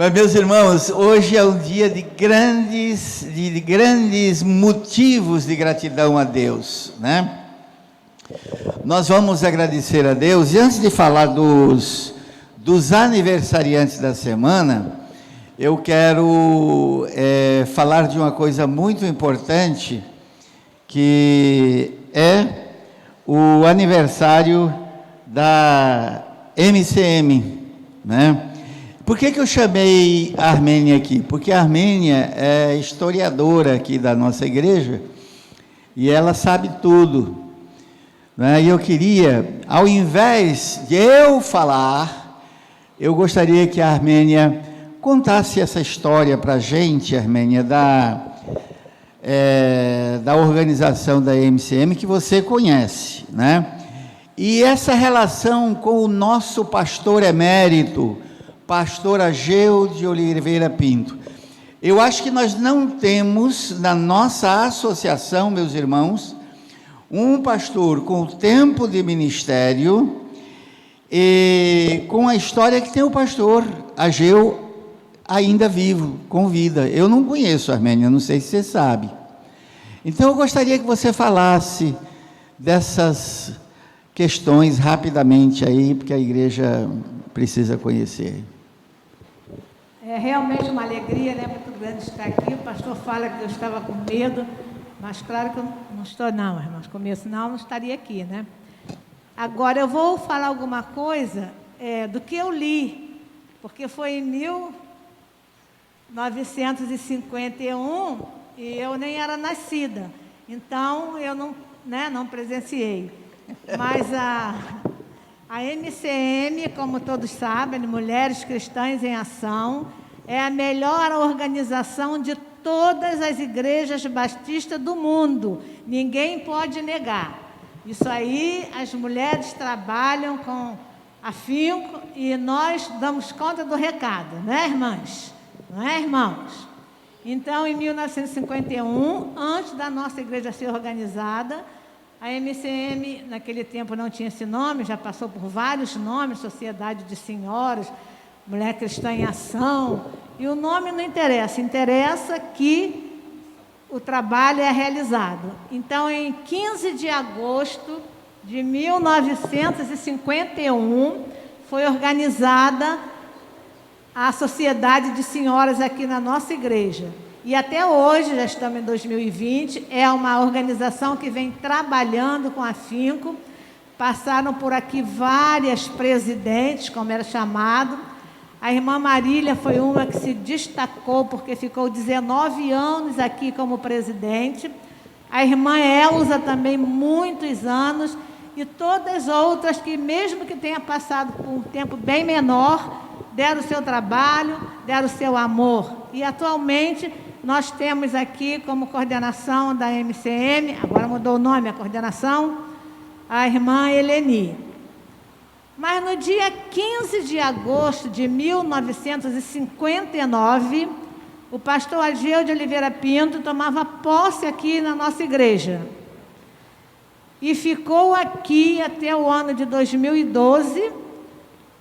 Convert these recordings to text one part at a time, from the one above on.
Mas, meus irmãos, hoje é um dia de grandes motivos de gratidão a Deus, né? Nós vamos agradecer a Deus, e antes de falar dos aniversariantes da semana, eu quero falar de uma coisa muito importante, que é o aniversário da MCM, né? Por que eu chamei a Armênia aqui? Porque a Armênia é historiadora aqui da nossa igreja, e ela sabe tudo, né? E eu queria, ao invés de eu falar, eu gostaria que a Armênia contasse essa história para a gente, Armênia, da organização da MCM, que você conhece, né? E essa relação com o nosso pastor emérito, pastor Ageu de Oliveira Pinto. Eu acho que nós não temos na nossa associação, meus irmãos, um pastor com o tempo de ministério e com a história que tem o pastor Ageu ainda vivo, com vida. Eu não conheço a Armênia, não sei se você sabe. Então eu gostaria que você falasse dessas questões rapidamente aí, porque a igreja precisa conhecer. É realmente uma alegria, né, muito grande estar aqui. O pastor fala que eu estava com medo, mas claro que eu não estou não, irmãos, começo não estaria aqui, né? Agora eu vou falar alguma coisa do que eu li, porque foi em 1951 e eu nem era nascida, então eu não presenciei. Mas a MCM, como todos sabem, Mulheres Cristãs em Ação, é a melhor organização de todas as igrejas batistas do mundo. Ninguém pode negar. Isso aí, as mulheres trabalham com afinco e nós damos conta do recado, né, irmãs? Não é, irmãos? Então, em 1951, antes da nossa igreja ser organizada, a MCM, naquele tempo não tinha esse nome, já passou por vários nomes, Sociedade de Senhoras, Mulher Cristã em Ação, e o nome não interessa, interessa que o trabalho é realizado. Então, em 15 de agosto de 1951, foi organizada a Sociedade de Senhoras aqui na nossa igreja. E até hoje, já estamos em 2020, é uma organização que vem trabalhando com afinco. Passaram por aqui várias presidentes, como era chamado. A irmã Marília foi uma que se destacou, porque ficou 19 anos aqui como presidente. A irmã Elza também, muitos anos. E todas outras que, mesmo que tenha passado por um tempo bem menor, deram o seu trabalho, deram o seu amor. E atualmente nós temos aqui como coordenação da MCM, agora mudou o nome, a coordenação, a irmã Eleni. Mas no dia 15 de agosto de 1959, o pastor Ageu de Oliveira Pinto tomava posse aqui na nossa igreja. E ficou aqui até o ano de 2012,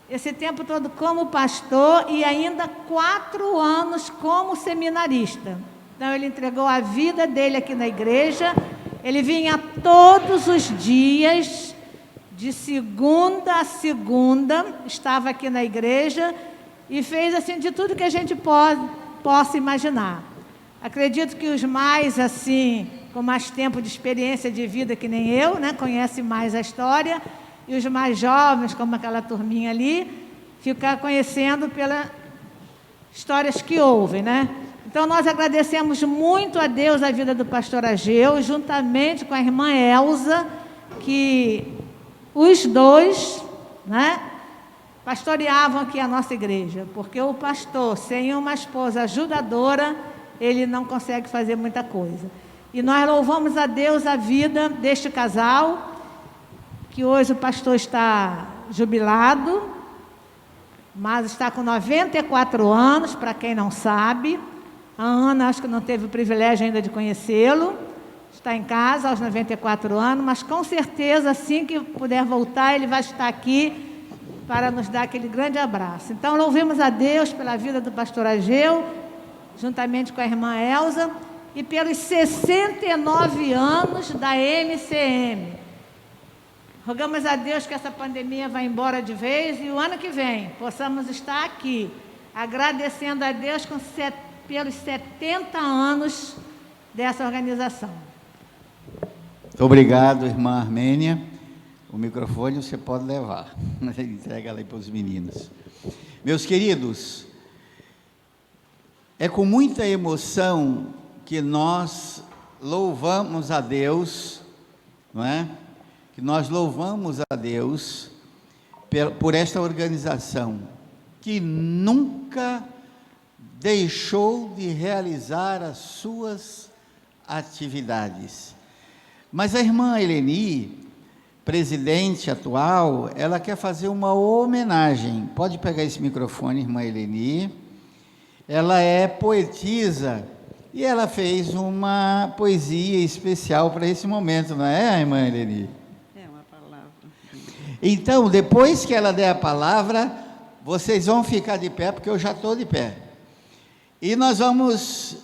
esse tempo todo como pastor e ainda 4 anos como seminarista. Então ele entregou a vida dele aqui na igreja, ele vinha todos os dias, de segunda a segunda, estava aqui na igreja e fez assim de tudo que a gente possa imaginar. Acredito que os mais assim, com mais tempo de experiência de vida que nem eu, né, conhecem mais a história, e os mais jovens, como aquela turminha ali, ficar conhecendo pelas histórias que ouvem, né? Então, nós agradecemos muito a Deus a vida do pastor Ageu, juntamente com a irmã Elza, que os dois, né, pastoreavam aqui a nossa igreja, porque o pastor, sem uma esposa ajudadora, ele não consegue fazer muita coisa. E nós louvamos a Deus a vida deste casal, que hoje o pastor está jubilado, mas está com 94 anos, para quem não sabe. A Ana, acho que não teve o privilégio ainda de conhecê-lo, está em casa aos 94 anos, mas com certeza, assim que puder voltar, ele vai estar aqui para nos dar aquele grande abraço. Então, louvemos a Deus pela vida do pastor Ageu, juntamente com a irmã Elza, e pelos 69 anos da MCM. Rogamos a Deus que essa pandemia vá embora de vez e o ano que vem possamos estar aqui, agradecendo a Deus pelos 70 anos dessa organização. Muito obrigado, irmã Armênia. O microfone você pode levar. Entrega lá para os meninos. Meus queridos, é com muita emoção que nós louvamos a Deus, não é? Que nós louvamos a Deus por esta organização que nunca deixou de realizar as suas atividades. Mas a irmã Eleni, presidente atual, ela quer fazer uma homenagem. Pode pegar esse microfone, irmã Eleni. Ela é poetisa e ela fez uma poesia especial para esse momento, não é, irmã Eleni? É uma palavra. Então, depois que ela der a palavra, vocês vão ficar de pé, porque eu já estou de pé. E nós vamos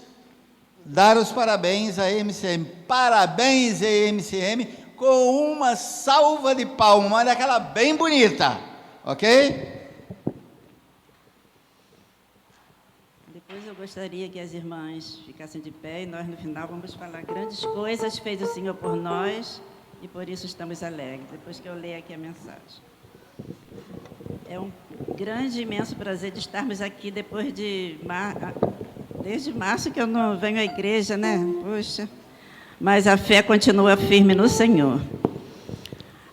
dar os parabéns à MCM. Parabéns à MCM, com uma salva de palmas, uma daquela bem bonita, ok? Depois eu gostaria que as irmãs ficassem de pé e nós no final vamos falar grandes coisas fez o Senhor por nós e por isso estamos alegres, depois que eu ler aqui a mensagem. É um grande, imenso prazer de estarmos aqui depois desde março que eu não venho à igreja, né? Poxa, mas a fé continua firme no Senhor.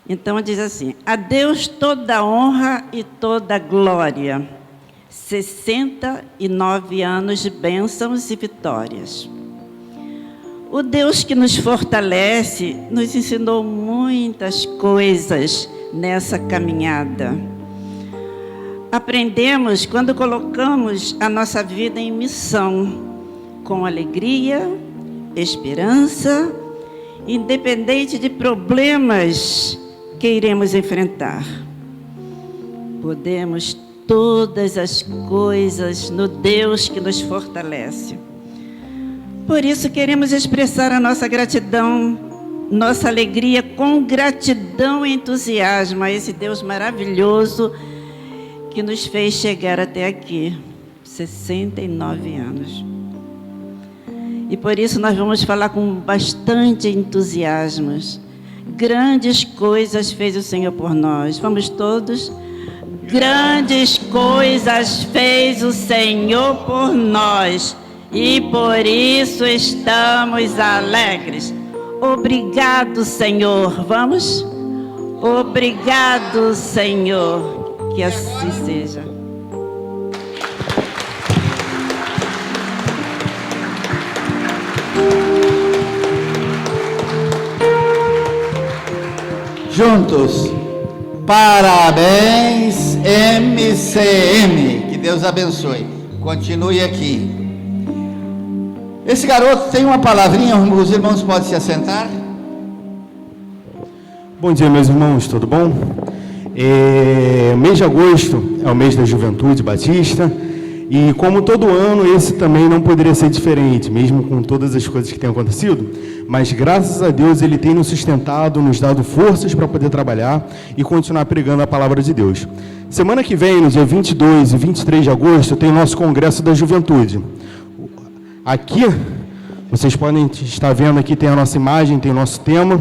Então diz assim: a Deus toda a honra e toda a glória, 69 anos de bênçãos e vitórias. O Deus que nos fortalece nos ensinou muitas coisas nessa caminhada. Aprendemos quando colocamos a nossa vida em missão, com alegria, esperança, independente de problemas que iremos enfrentar. Podemos todas as coisas no Deus que nos fortalece. Por isso queremos expressar a nossa gratidão, nossa alegria com gratidão e entusiasmo a esse Deus maravilhoso que nos fez chegar até aqui, 69 anos. E por isso nós vamos falar com bastante entusiasmo. Grandes coisas fez o Senhor por nós. Vamos todos? Grandes coisas fez o Senhor por nós e por isso estamos alegres. Obrigado, Senhor. Vamos? Obrigado, Senhor. Que assim seja. Juntos, parabéns MCM, que Deus abençoe, continue aqui. Esse garoto tem uma palavrinha, os irmãos podem se assentar? Bom dia, meus irmãos, tudo bom? O mês de agosto é o mês da Juventude Batista e, como todo ano, esse também não poderia ser diferente, mesmo com todas as coisas que têm acontecido, mas graças a Deus Ele tem nos sustentado, nos dado forças para poder trabalhar e continuar pregando a palavra de Deus. Semana que vem, no dia 22 e 23 de agosto, tem o nosso Congresso da Juventude. Aqui, vocês podem estar vendo aqui, tem a nossa imagem, tem o nosso tema.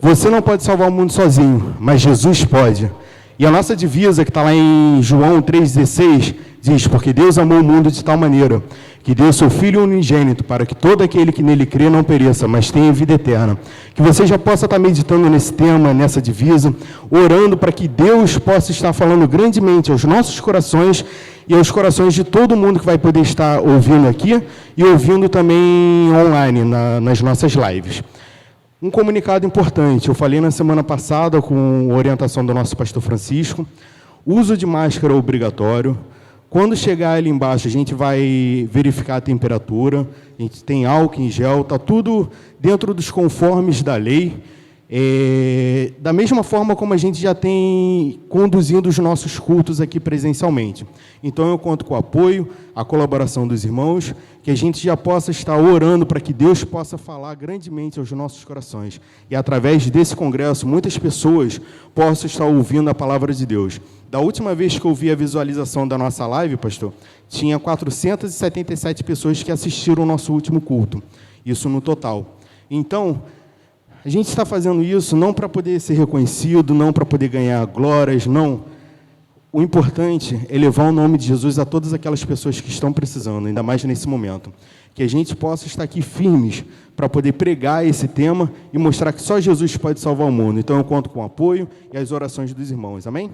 Você não pode salvar o mundo sozinho, mas Jesus pode. E a nossa divisa, que está lá em João 3,16, diz: porque Deus amou o mundo de tal maneira, que deu seu Filho unigênito, para que todo aquele que nele crê não pereça, mas tenha vida eterna. Que você já possa estar meditando nesse tema, nessa divisa, orando para que Deus possa estar falando grandemente aos nossos corações e aos corações de todo mundo que vai poder estar ouvindo aqui e ouvindo também online, nas nossas lives. Um comunicado importante, eu falei na semana passada com a orientação do nosso pastor Francisco, uso de máscara obrigatório. Quando chegar ali embaixo, a gente vai verificar a temperatura, a gente tem álcool em gel, está tudo dentro dos conformes da lei. Da mesma forma como a gente já tem conduzindo os nossos cultos aqui presencialmente. Então, eu conto com o apoio, a colaboração dos irmãos, que a gente já possa estar orando para que Deus possa falar grandemente aos nossos corações. E, através desse congresso, muitas pessoas possam estar ouvindo a palavra de Deus. Da última vez que eu vi a visualização da nossa live, pastor, tinha 477 pessoas que assistiram o nosso último culto. Isso no total. Então, a gente está fazendo isso não para poder ser reconhecido, não para poder ganhar glórias, não. O importante é levar o nome de Jesus a todas aquelas pessoas que estão precisando, ainda mais nesse momento. Que a gente possa estar aqui firmes para poder pregar esse tema e mostrar que só Jesus pode salvar o mundo. Então, eu conto com o apoio e as orações dos irmãos. Amém?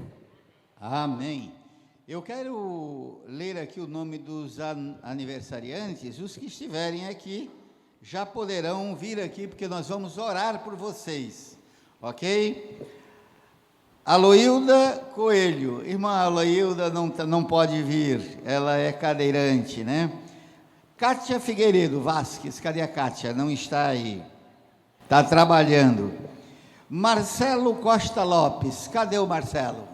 Amém. Eu quero ler aqui o nome dos aniversariantes. Os que estiverem aqui já poderão vir aqui, porque nós vamos orar por vocês, ok? Aloilda Coelho, irmã Aloilda não pode vir, ela é cadeirante, né? Kátia Figueiredo Vasques, cadê a Kátia? Não está aí, está trabalhando. Marcelo Costa Lopes, cadê o Marcelo?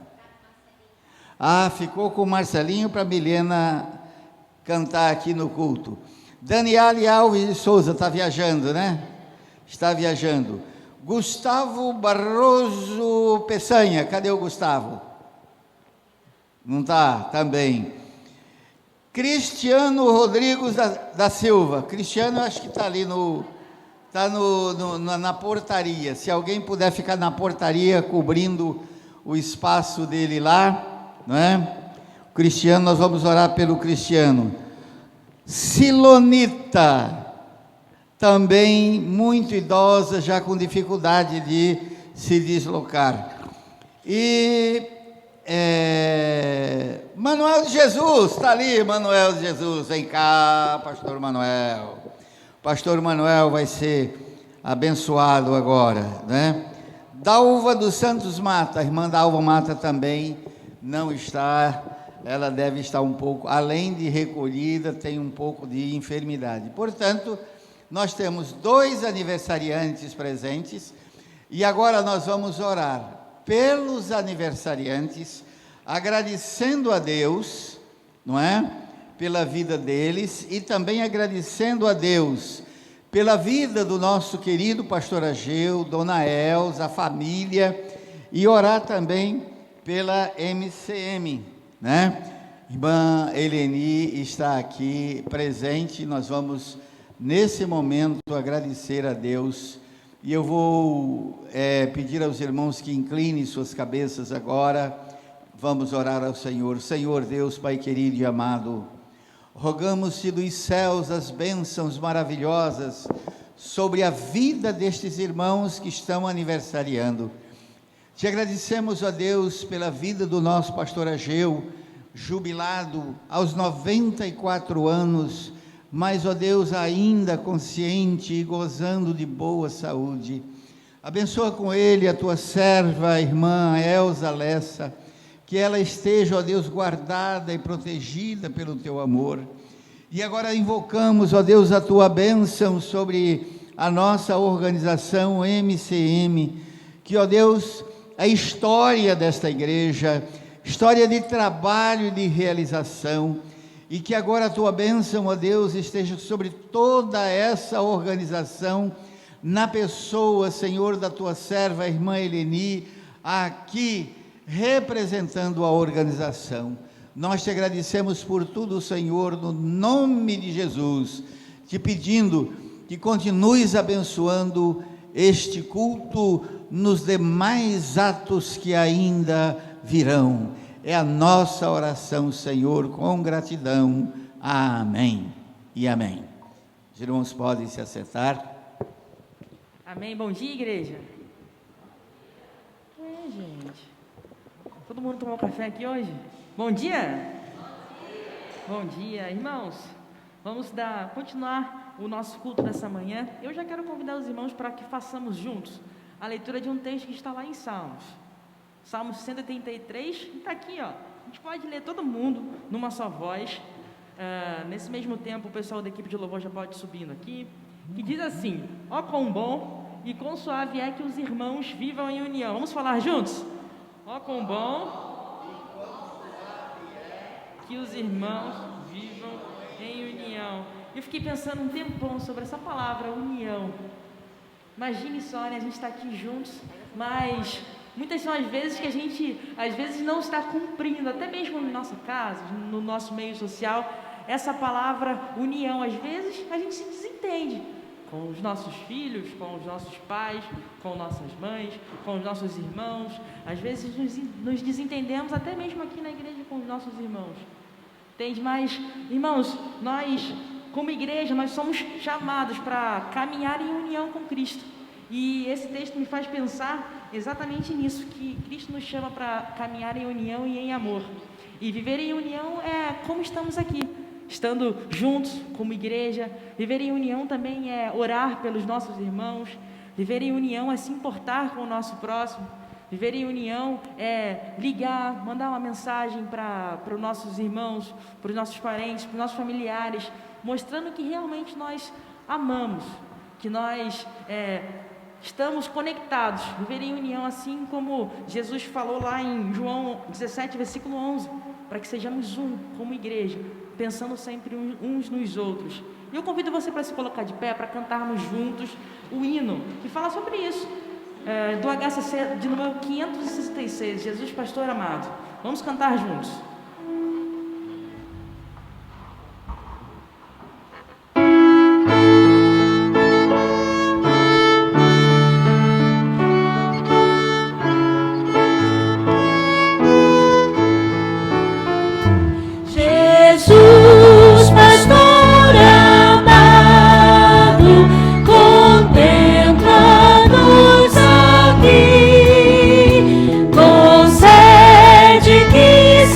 Ah, ficou com o Marcelinho para a Milena cantar aqui no culto. Daniele Alves de Souza, está viajando, né? Está viajando. Gustavo Barroso Peçanha, cadê o Gustavo? Não está, também. Cristiano Rodrigues da Silva. Cristiano, eu acho que está ali na portaria. Se alguém puder ficar na portaria, cobrindo o espaço dele lá, não é? O Cristiano, nós vamos orar pelo Cristiano. Silonita, também muito idosa, já com dificuldade de se deslocar. E Manuel de Jesus, está ali, Manuel de Jesus, vem cá, pastor Manuel. Pastor Manuel vai ser abençoado agora, né? Dalva dos Santos Mata, a irmã Dalva Mata também não está. Ela deve estar um pouco, além de recolhida, tem um pouco de enfermidade. Portanto, nós temos 2 aniversariantes presentes, e agora nós vamos orar pelos aniversariantes, agradecendo a Deus, não é? Pela vida deles, e também agradecendo a Deus pela vida do nosso querido pastor Ageu, dona Elza, a família, e orar também pela MCM, né? Irmã Eleni está aqui presente. Nós vamos nesse momento agradecer a Deus, e eu vou pedir aos irmãos que inclinem suas cabeças agora. Vamos orar ao Senhor. Senhor Deus, Pai querido e amado, rogamos-te dos céus as bênçãos maravilhosas sobre a vida destes irmãos que estão aniversariando. Te agradecemos, ó Deus, pela vida do nosso pastor Ageu, jubilado aos 94 anos, mas, ó Deus, ainda consciente e gozando de boa saúde. Abençoa com ele a tua serva, a irmã Elza Lessa, que ela esteja, ó Deus, guardada e protegida pelo teu amor. E agora invocamos, ó Deus, a tua bênção sobre a nossa organização MCM, que, ó Deus, a história desta igreja, história de trabalho e de realização, e que agora a tua bênção, ó Deus, esteja sobre toda essa organização, na pessoa, Senhor, da tua serva, a irmã Eleni, aqui representando a organização. Nós te agradecemos por tudo, Senhor, no nome de Jesus, te pedindo que continues abençoando este culto nos demais atos que ainda virão. É a nossa oração, Senhor, com gratidão. Amém e amém. Os irmãos podem se assentar. Amém. Bom dia, igreja. Gente. Todo mundo tomou café aqui hoje? Bom dia? Bom dia, irmãos. Vamos continuar o nosso culto dessa manhã. Eu já quero convidar os irmãos para que façamos juntos a leitura de um texto que está lá em Salmos. Salmos 133, está aqui, ó. A gente pode ler todo mundo numa só voz. Nesse mesmo tempo, o pessoal da equipe de louvor já pode ir subindo aqui. Que diz assim: ó quão bom e quão suave é que os irmãos vivam em união. Vamos falar juntos? Ó, quão bom que os irmãos vivam em união. Eu fiquei pensando um tempão sobre essa palavra, união. Imagine só, né? A gente está aqui juntos, mas muitas são as vezes que a gente, às vezes, não está cumprindo, até mesmo na nossa casa, no nosso meio social, essa palavra união. Às vezes, a gente se desentende com os nossos filhos, com os nossos pais, com nossas mães, com os nossos irmãos. Às vezes, nos desentendemos até mesmo aqui na igreja com os nossos irmãos. Entende? Mas, irmãos, nós, como igreja, nós somos chamados para caminhar em união com Cristo. E esse texto me faz pensar exatamente nisso, que Cristo nos chama para caminhar em união e em amor. E viver em união é como estamos aqui, estando juntos como igreja. Viver em união também é orar pelos nossos irmãos. Viver em união é se importar com o nosso próximo. Viver em união é ligar, mandar uma mensagem para os nossos irmãos, para os nossos parentes, para os nossos familiares, mostrando que realmente nós amamos, que nós estamos conectados. Viver em união, assim como Jesus falou lá em João 17, versículo 11, para que sejamos um como igreja, pensando sempre uns nos outros. E eu convido você para se colocar de pé, para cantarmos juntos o hino que fala sobre isso, do HCC de número 566, Jesus Pastor Amado. Vamos cantar juntos. Concede que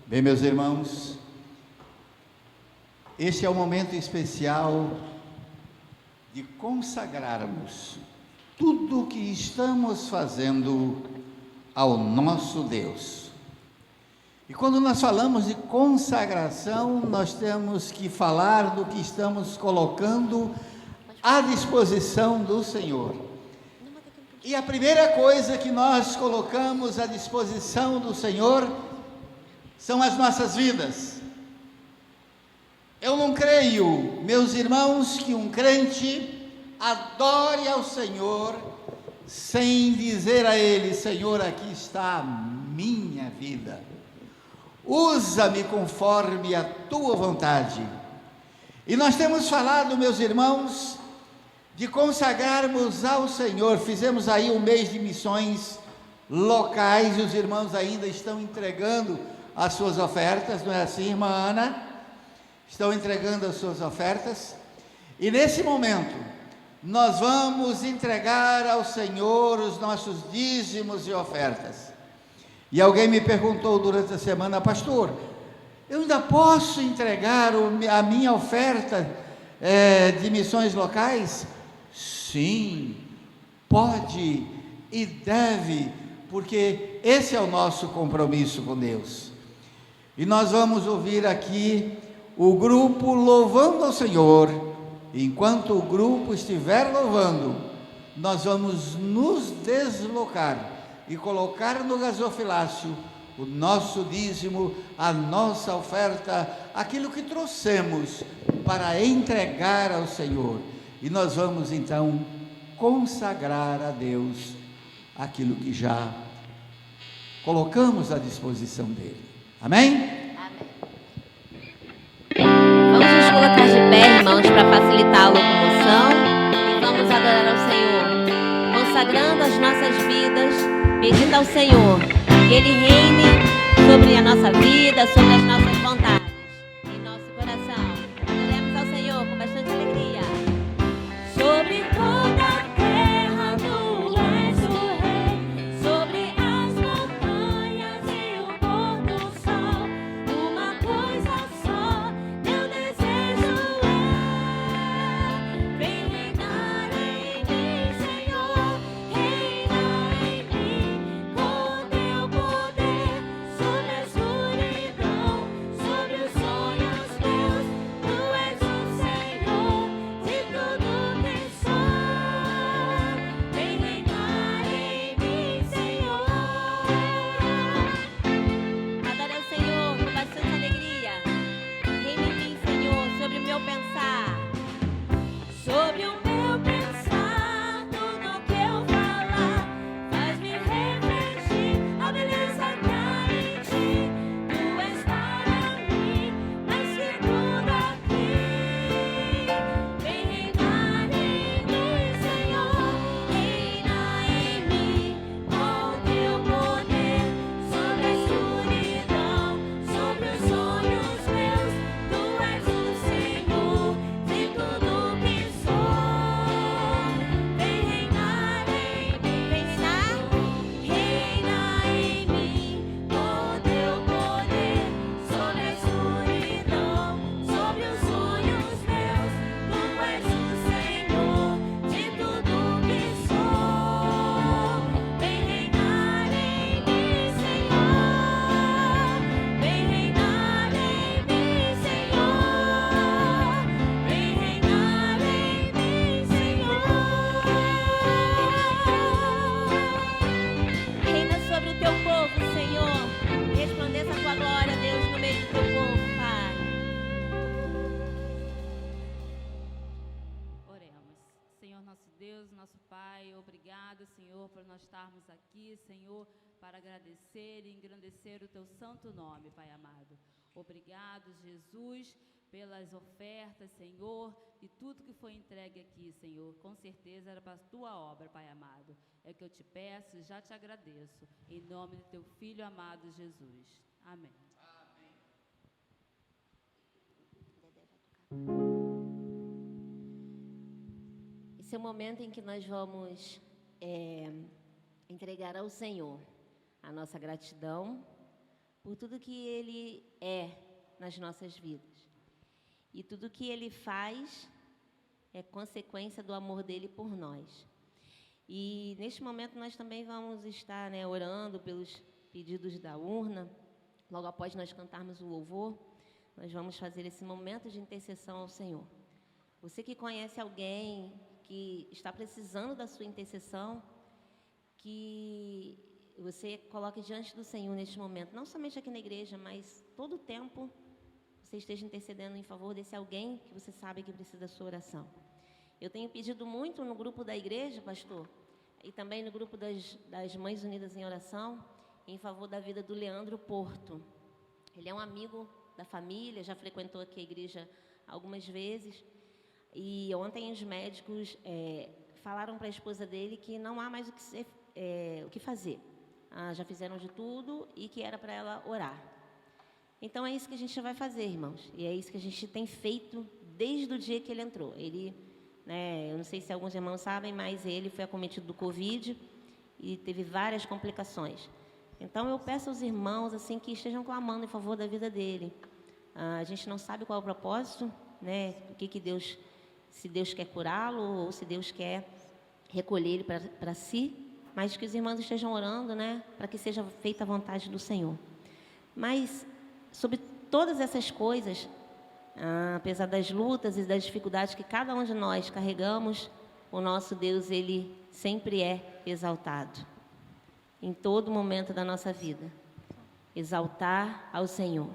Bem, meus irmãos, este é o momento especial de consagrarmos tudo o que estamos fazendo ao nosso Deus. E quando nós falamos de consagração, nós temos que falar do que estamos colocando à disposição do Senhor. E a primeira coisa que nós colocamos à disposição do Senhor são as nossas vidas. Eu não creio, meus irmãos, que um crente adore ao Senhor sem dizer a Ele: Senhor, aqui está a minha vida, usa-me conforme a tua vontade. E nós temos falado, meus irmãos, de consagrarmos ao Senhor. Fizemos aí um mês de missões locais, e os irmãos ainda estão entregando as suas ofertas, não é assim, irmã Ana? Estão entregando as suas ofertas, e nesse momento, nós vamos entregar ao Senhor os nossos dízimos e ofertas. E alguém me perguntou durante a semana: pastor, eu ainda posso entregar a minha oferta de missões locais? Sim, pode e deve, porque esse é o nosso compromisso com Deus. E nós vamos ouvir aqui o grupo louvando ao Senhor. Enquanto o grupo estiver louvando, nós vamos nos deslocar e colocar no gasofilácio o nosso dízimo, a nossa oferta, aquilo que trouxemos para entregar ao Senhor. E nós vamos então consagrar a Deus aquilo que já colocamos à disposição dele. Amém? Amém. Vamos nos colocar de pé, irmãos, para facilitar a locomoção, e vamos adorar ao Senhor, consagrando as nossas vidas, pedindo ao Senhor que Ele reine sobre a nossa vida, sobre as nossas vontades, em nosso coração. Adoremos ao Senhor com bastante alegria. Sobre toda a terra tu és o Rei, sobre as montanhas e o pôr do sol, uma coisa só meu desejo é: vem reinar em mim, Senhor, reina em mim, com teu poder, sobre a escuridão, sobre os sonhos meus, tu és o Senhor de tudo que sou. Vem reinar em mim, Senhor. Adore ao Senhor com bastante alegria. Reina em mim, Senhor, sobre o meu pensar. Sobre o meu pensar, tudo que eu falar faz-me refletir a beleza que há em ti. Tu és para mim mais que tudo aqui. Vem reinar em mim, Senhor, reina em mim, com teu poder, sobre a escuridão, sobre os sonhos meus. Tu és o Senhor de tudo que sou. Vem reinar em mim, vem reinar, reina em mim, com teu poder, sobre a escuridão, sobre os sonhos meus. Tu és o Senhor de tudo que sou. Vem reinar em mim, Senhor. Vem reinar em mim, Senhor. Vem reinar em mim, Senhor. Reina sobre o teu povo, Senhor. Resplandeça a tua glória, Deus, no meio do teu povo, Pai. Oremos. Senhor nosso Deus, nosso Pai, obrigado, Senhor, por nós estarmos aqui, Senhor, para agradecer e engrandecer o Teu santo nome, Pai amado. Obrigado, Jesus, pelas ofertas, Senhor, e tudo que foi entregue aqui, Senhor. Com certeza era para a Tua obra, Pai amado. É o que eu te peço e já te agradeço. Em nome do Teu Filho amado, Jesus. Amém. Esse é o momento em que nós vamos entregar ao Senhor a nossa gratidão por tudo que Ele é nas nossas vidas. E tudo que Ele faz é consequência do amor dEle por nós. E neste momento nós também vamos estar orando pelos pedidos da urna. Logo após nós cantarmos o louvor, nós vamos fazer esse momento de intercessão ao Senhor. Você que conhece alguém que está precisando da sua intercessão, que você coloque diante do Senhor neste momento, não somente aqui na igreja, mas todo o tempo você esteja intercedendo em favor desse alguém que você sabe que precisa da sua oração. Eu tenho pedido muito no grupo da igreja, pastor, e também no grupo das Mães Unidas em Oração, em favor da vida do Leandro Porto. Ele é um amigo da família, já frequentou aqui a igreja algumas vezes, e ontem os médicos falaram para a esposa dele que não há mais o que fazer. Já fizeram de tudo e que era para ela orar. Então é isso que a gente vai fazer, irmãos, e é isso que a gente tem feito desde o dia que ele entrou. Ele, eu não sei se alguns irmãos sabem, mas ele foi acometido do Covid e teve várias complicações. Então eu peço aos irmãos assim que estejam clamando em favor da vida dele. A gente não sabe qual é o propósito, o que Deus, se Deus quer curá-lo ou se Deus quer recolher ele para si, mas que os irmãos estejam orando, para que seja feita a vontade do Senhor. Mas sobre todas essas coisas, apesar das lutas e das dificuldades que cada um de nós carregamos, o nosso Deus, Ele sempre é exaltado. Em todo momento da nossa vida. Exaltar ao Senhor.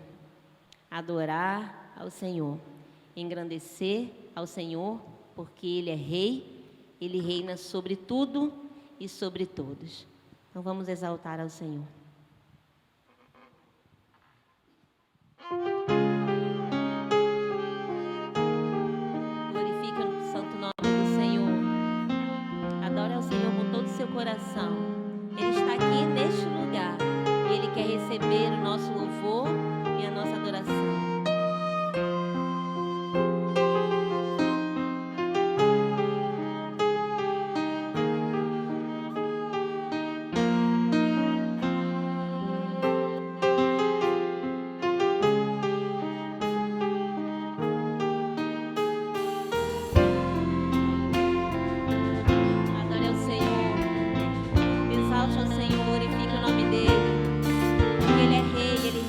Adorar ao Senhor. Engrandecer ao Senhor, porque Ele é Rei, Ele reina sobre tudo e sobre todos. Então vamos exaltar ao Senhor. Glorifique o santo nome do Senhor. Adore ao Senhor com todo o seu coração. Ele está aqui neste lugar. Ele quer receber o nosso louvor e a nossa adoração. Ele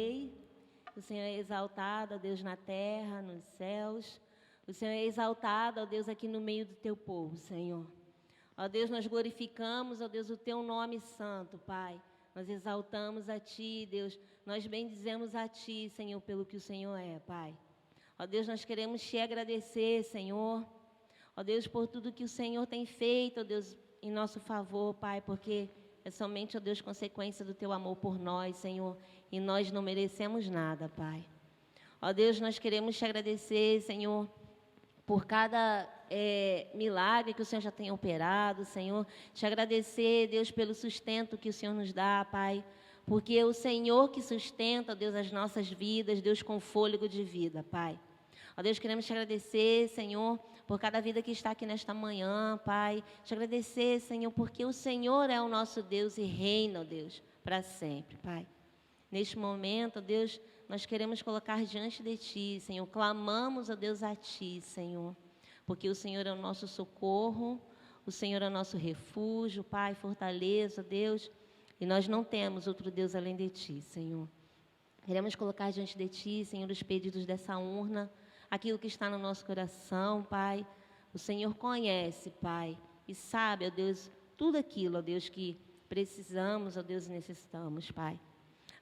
Rei. O Senhor é exaltado, ó Deus, na terra, nos céus. O Senhor é exaltado, ó Deus, aqui no meio do teu povo, Senhor. Ó Deus, nós glorificamos, ó Deus, o teu nome santo, Pai. Nós exaltamos a Ti, Deus. Nós bendizemos a Ti, Senhor, pelo que o Senhor é, Pai. Ó Deus, nós queremos Te agradecer, Senhor. Ó Deus, por tudo que o Senhor tem feito, ó Deus, em nosso favor, Pai, porque é somente, ó Deus, consequência do Teu amor por nós, Senhor, e nós não merecemos nada, Pai. Ó Deus, nós queremos Te agradecer, Senhor, por cada milagre que o Senhor já tem operado, Senhor. Te agradecer, Deus, pelo sustento que o Senhor nos dá, Pai, porque é o Senhor que sustenta, Deus, as nossas vidas, Deus, com fôlego de vida, Pai. Ó Deus, queremos Te agradecer, Senhor, por cada vida que está aqui nesta manhã, Pai. Te agradecer, Senhor, porque o Senhor é o nosso Deus e reina, ó Deus, para sempre, Pai. Neste momento, ó Deus, nós queremos colocar diante de Ti, Senhor. Clamamos, ó Deus, a Ti, Senhor, porque o Senhor é o nosso socorro, o Senhor é o nosso refúgio, Pai, fortaleza, Deus, e nós não temos outro Deus além de Ti, Senhor. Queremos colocar diante de Ti, Senhor, os pedidos dessa urna, aquilo que está no nosso coração, Pai. O Senhor conhece, Pai, e sabe, ó Deus, tudo aquilo, ó Deus, que precisamos, ó Deus, e necessitamos, Pai.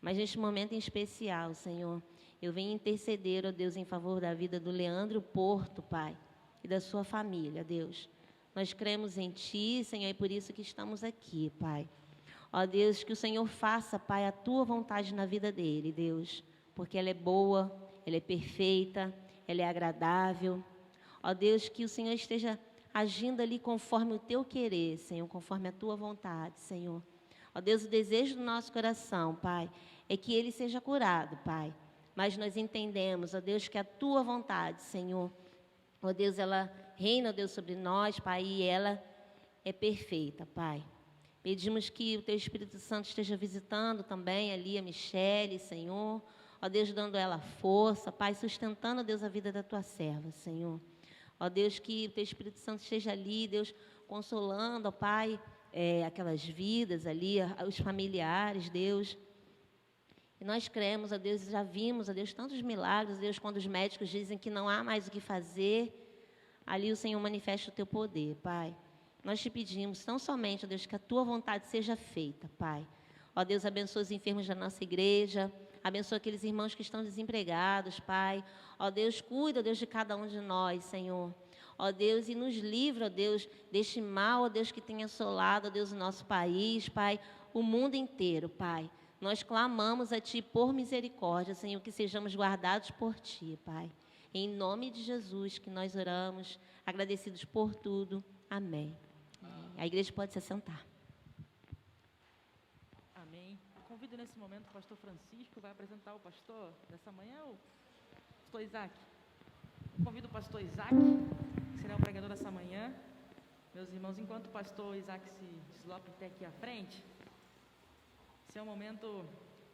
Mas neste momento em especial, Senhor, eu venho interceder, ó Deus, em favor da vida do Leandro Porto, Pai, e da sua família, Deus. Nós cremos em Ti, Senhor, e por isso que estamos aqui, Pai. Ó Deus, que o Senhor faça, Pai, a Tua vontade na vida dele, Deus, porque ela é boa, ela é perfeita, ela é agradável. Ó Deus, que o Senhor esteja agindo ali conforme o Teu querer, Senhor, conforme a Tua vontade, Senhor. Ó Deus, o desejo do nosso coração, Pai, é que ele seja curado, Pai. Mas nós entendemos, ó Deus, que a Tua vontade, Senhor, ó Deus, ela reina, ó Deus, sobre nós, Pai, e ela é perfeita, Pai. Pedimos que o Teu Espírito Santo esteja visitando também ali a Michele, Senhor. Ó Deus, dando ela força, Pai, sustentando, ó Deus, a vida da Tua serva, Senhor. Ó Deus, que o Teu Espírito Santo esteja ali, Deus, consolando, ó Pai, aquelas vidas ali, os familiares, Deus. E nós cremos, ó Deus, já vimos, ó Deus, tantos milagres, ó Deus, quando os médicos dizem que não há mais o que fazer, ali o Senhor manifesta o Teu poder, Pai. Nós Te pedimos, tão somente, ó Deus, que a Tua vontade seja feita, Pai. Ó Deus, abençoa os enfermos da nossa igreja, abençoa aqueles irmãos que estão desempregados, Pai. Ó Deus, cuida, ó Deus, de cada um de nós, Senhor. Ó Deus, e nos livra, ó Deus, deste mal, ó Deus, que tem assolado, ó Deus, o nosso país, Pai, o mundo inteiro, Pai. Nós clamamos a Ti por misericórdia, Senhor, que sejamos guardados por Ti, Pai. Em nome de Jesus que nós oramos, agradecidos por tudo. Amém. A igreja pode se assentar. Amém. Eu convido nesse momento o pastor Francisco, vai apresentar o pastor dessa manhã, o pastor Isaac. Eu convido o pastor Isaac, que será o pregador dessa manhã. Meus irmãos, enquanto o pastor Isaac se desloca até aqui à frente, esse é o momento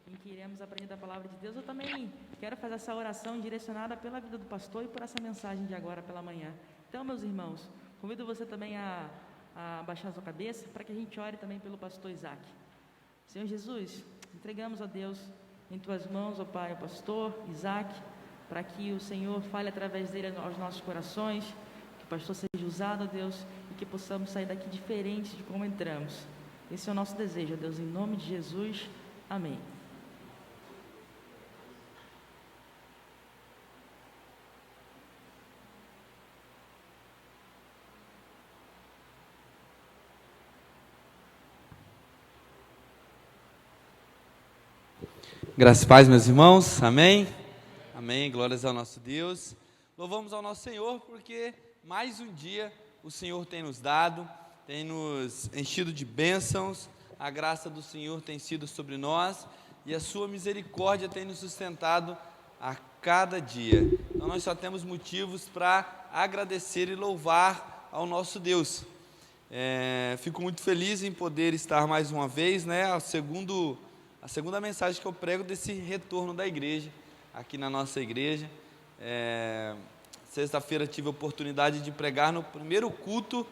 em que iremos aprender a palavra de Deus. Eu também quero fazer essa oração direcionada pela vida do pastor e por essa mensagem de agora pela manhã. Então, meus irmãos, convido você também a baixar a sua cabeça para que a gente ore também pelo pastor Isaac. Senhor Jesus, entregamos a Deus em Tuas mãos, ó Pai, o pastor Isaac, para que o Senhor fale através dele aos nossos corações, que o pastor seja usado, ó Deus, e que possamos sair daqui diferentes de como entramos. Esse é o nosso desejo, ó Deus, em nome de Jesus. Amém. Graças e paz, meus irmãos, amém? Amém, glórias ao nosso Deus. Louvamos ao nosso Senhor, porque mais um dia o Senhor tem nos dado, tem nos enchido de bênçãos, a graça do Senhor tem sido sobre nós, e a sua misericórdia tem nos sustentado a cada dia. Então nós só temos motivos para agradecer e louvar ao nosso Deus. Fico muito feliz em poder estar mais uma vez, né, a segunda mensagem que eu prego desse retorno da igreja, aqui na nossa igreja. Sexta-feira tive a oportunidade de pregar no primeiro culto,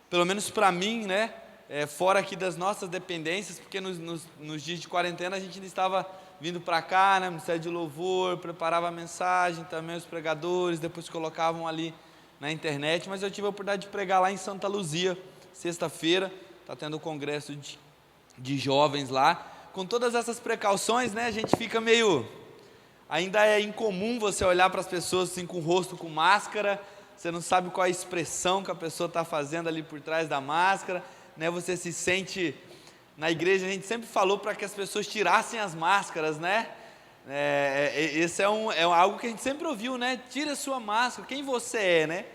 pelo menos para mim, né, fora aqui das nossas dependências, porque nos dias de quarentena a gente ainda estava vindo para cá, né, Ministério de Louvor, preparava a mensagem, também os pregadores, depois colocavam ali na internet, mas eu tive a oportunidade de pregar lá em Santa Luzia, sexta-feira, está tendo o congresso de jovens lá. Com todas essas precauções, né, a gente fica meio... Ainda é incomum você olhar para as pessoas assim com o rosto com máscara, você não sabe qual a expressão que a pessoa está fazendo ali por trás da máscara, né? Você se sente... Na igreja a gente sempre falou para que as pessoas tirassem as máscaras, né? Esse é algo que a gente sempre ouviu, né? Tira a sua máscara, quem você é, né?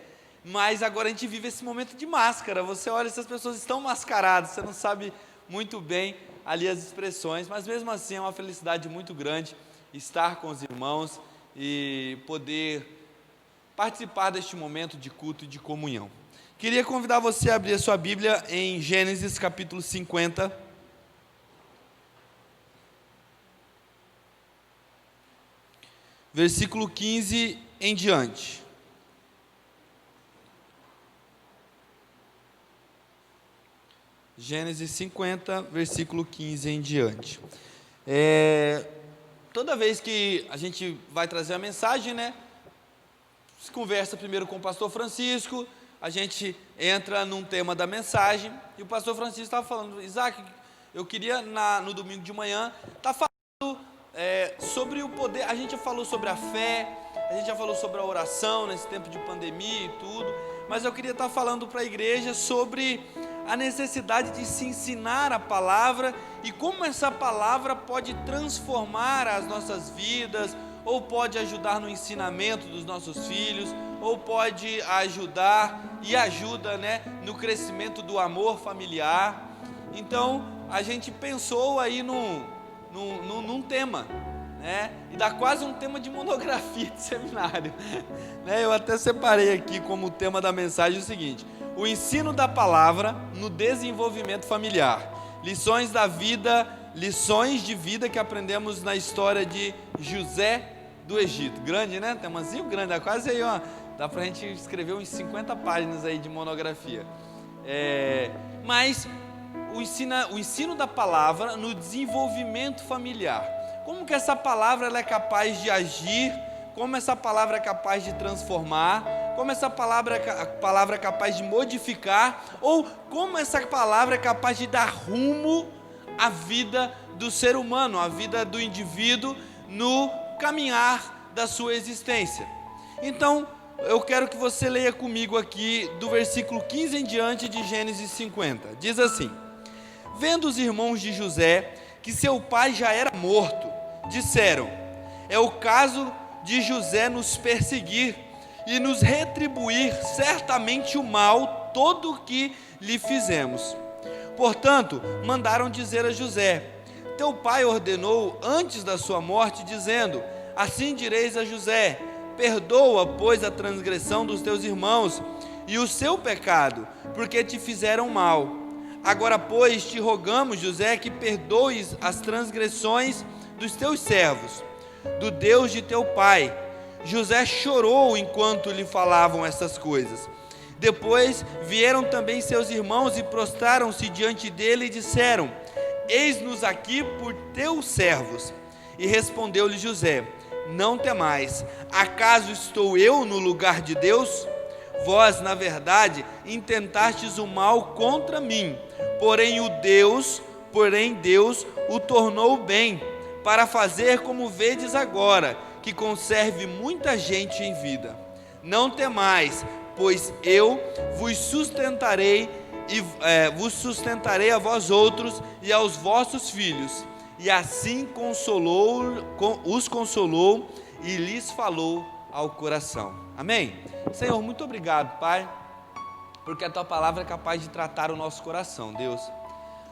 Mas agora a gente vive esse momento de máscara, você olha se as pessoas estão mascaradas, você não sabe muito bem ali as expressões, mas mesmo assim é uma felicidade muito grande estar com os irmãos e poder participar deste momento de culto e de comunhão. Queria convidar você a abrir a sua Bíblia em Gênesis capítulo 50. Versículo 15 em diante. Gênesis 50, versículo 15 em diante. Toda vez que a gente vai trazer a mensagem, né? Se conversa primeiro com o pastor Francisco, a gente entra num tema da mensagem, e o pastor Francisco estava falando, Isaac, eu queria no domingo de manhã, estar falando sobre o poder. A gente já falou sobre a fé, a gente já falou sobre a oração nesse tempo de pandemia e tudo, mas eu queria estar falando para a igreja sobre a necessidade de se ensinar a palavra e como essa palavra pode transformar as nossas vidas, ou pode ajudar no ensinamento dos nossos filhos, ou pode ajudar e ajuda, né, no crescimento do amor familiar. Então a gente pensou aí num tema, né? E dá quase um tema de monografia de seminário, né? Eu até separei aqui como tema da mensagem o seguinte: o ensino da palavra no desenvolvimento familiar, lições da vida, lições de vida que aprendemos na história de José do Egito. Grande, né? Temazinho grande, é quase aí, ó, dá pra gente escrever uns 50 páginas aí de monografia. Mas o ensino da palavra no desenvolvimento familiar. Como que essa palavra ela é capaz de agir, como essa palavra é capaz de transformar, como essa palavra é capaz de modificar, ou como essa palavra é capaz de dar rumo à vida do ser humano, à vida do indivíduo no caminhar da sua existência. Então, eu quero que você leia comigo aqui do versículo 15 em diante de Gênesis 50. Diz assim: vendo os irmãos de José que seu pai já era morto, disseram: é o caso de José nos perseguir e nos retribuir certamente o mal todo o que lhe fizemos. Portanto, mandaram dizer a José: teu pai ordenou antes da sua morte, dizendo: assim direis a José: perdoa, pois, a transgressão dos teus irmãos e o seu pecado, porque te fizeram mal. Agora, pois, te rogamos, José, que perdoes as transgressões dos teus servos, do Deus de teu pai. José chorou enquanto lhe falavam essas coisas. Depois vieram também seus irmãos e prostraram-se diante dele e disseram: eis-nos aqui por teus servos. E respondeu-lhe José: não temais, acaso estou eu no lugar de Deus? Vós, na verdade, intentastes o mal contra mim, porém Deus o tornou bem, para fazer como vedes agora, que conserve muita gente em vida. Não temais, pois eu vos sustentarei a vós outros e aos vossos filhos. E assim os consolou e lhes falou ao coração. Amém? Senhor, muito obrigado, Pai, porque a Tua palavra é capaz de tratar o nosso coração, Deus.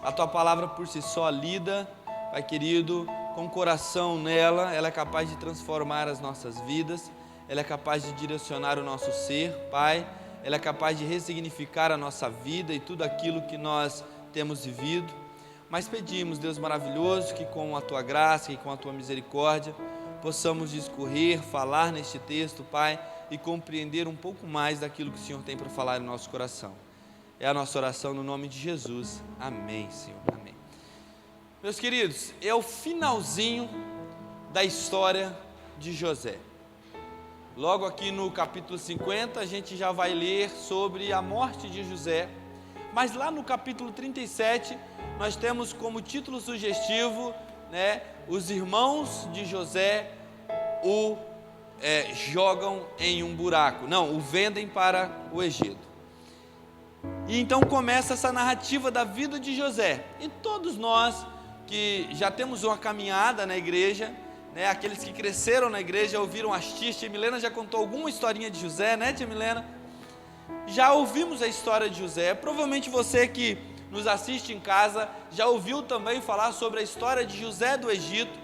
A Tua palavra por si só lida, Pai querido, com o coração nela, ela é capaz de transformar as nossas vidas, ela é capaz de direcionar o nosso ser, Pai, ela é capaz de ressignificar a nossa vida e tudo aquilo que nós temos vivido. Mas pedimos, Deus maravilhoso, que com a Tua graça e com a Tua misericórdia possamos discorrer, falar neste texto, Pai, e compreender um pouco mais daquilo que o Senhor tem para falar no nosso coração. É a nossa oração no nome de Jesus. Amém, Senhor. Amém. Meus queridos, é o finalzinho da história de José. Logo aqui no capítulo 50, a gente já vai ler sobre a morte de José, mas lá no capítulo 37, nós temos como título sugestivo, os irmãos de José o jogam em um buraco, o vendem para o Egito. E então começa essa narrativa da vida de José, e todos nós que já temos uma caminhada na igreja, aqueles que cresceram na igreja, ouviram as tias. Tia Milena já contou alguma historinha de José, né, tia Milena? Já ouvimos a história de José. Provavelmente você que nos assiste em casa já ouviu também falar sobre a história de José do Egito.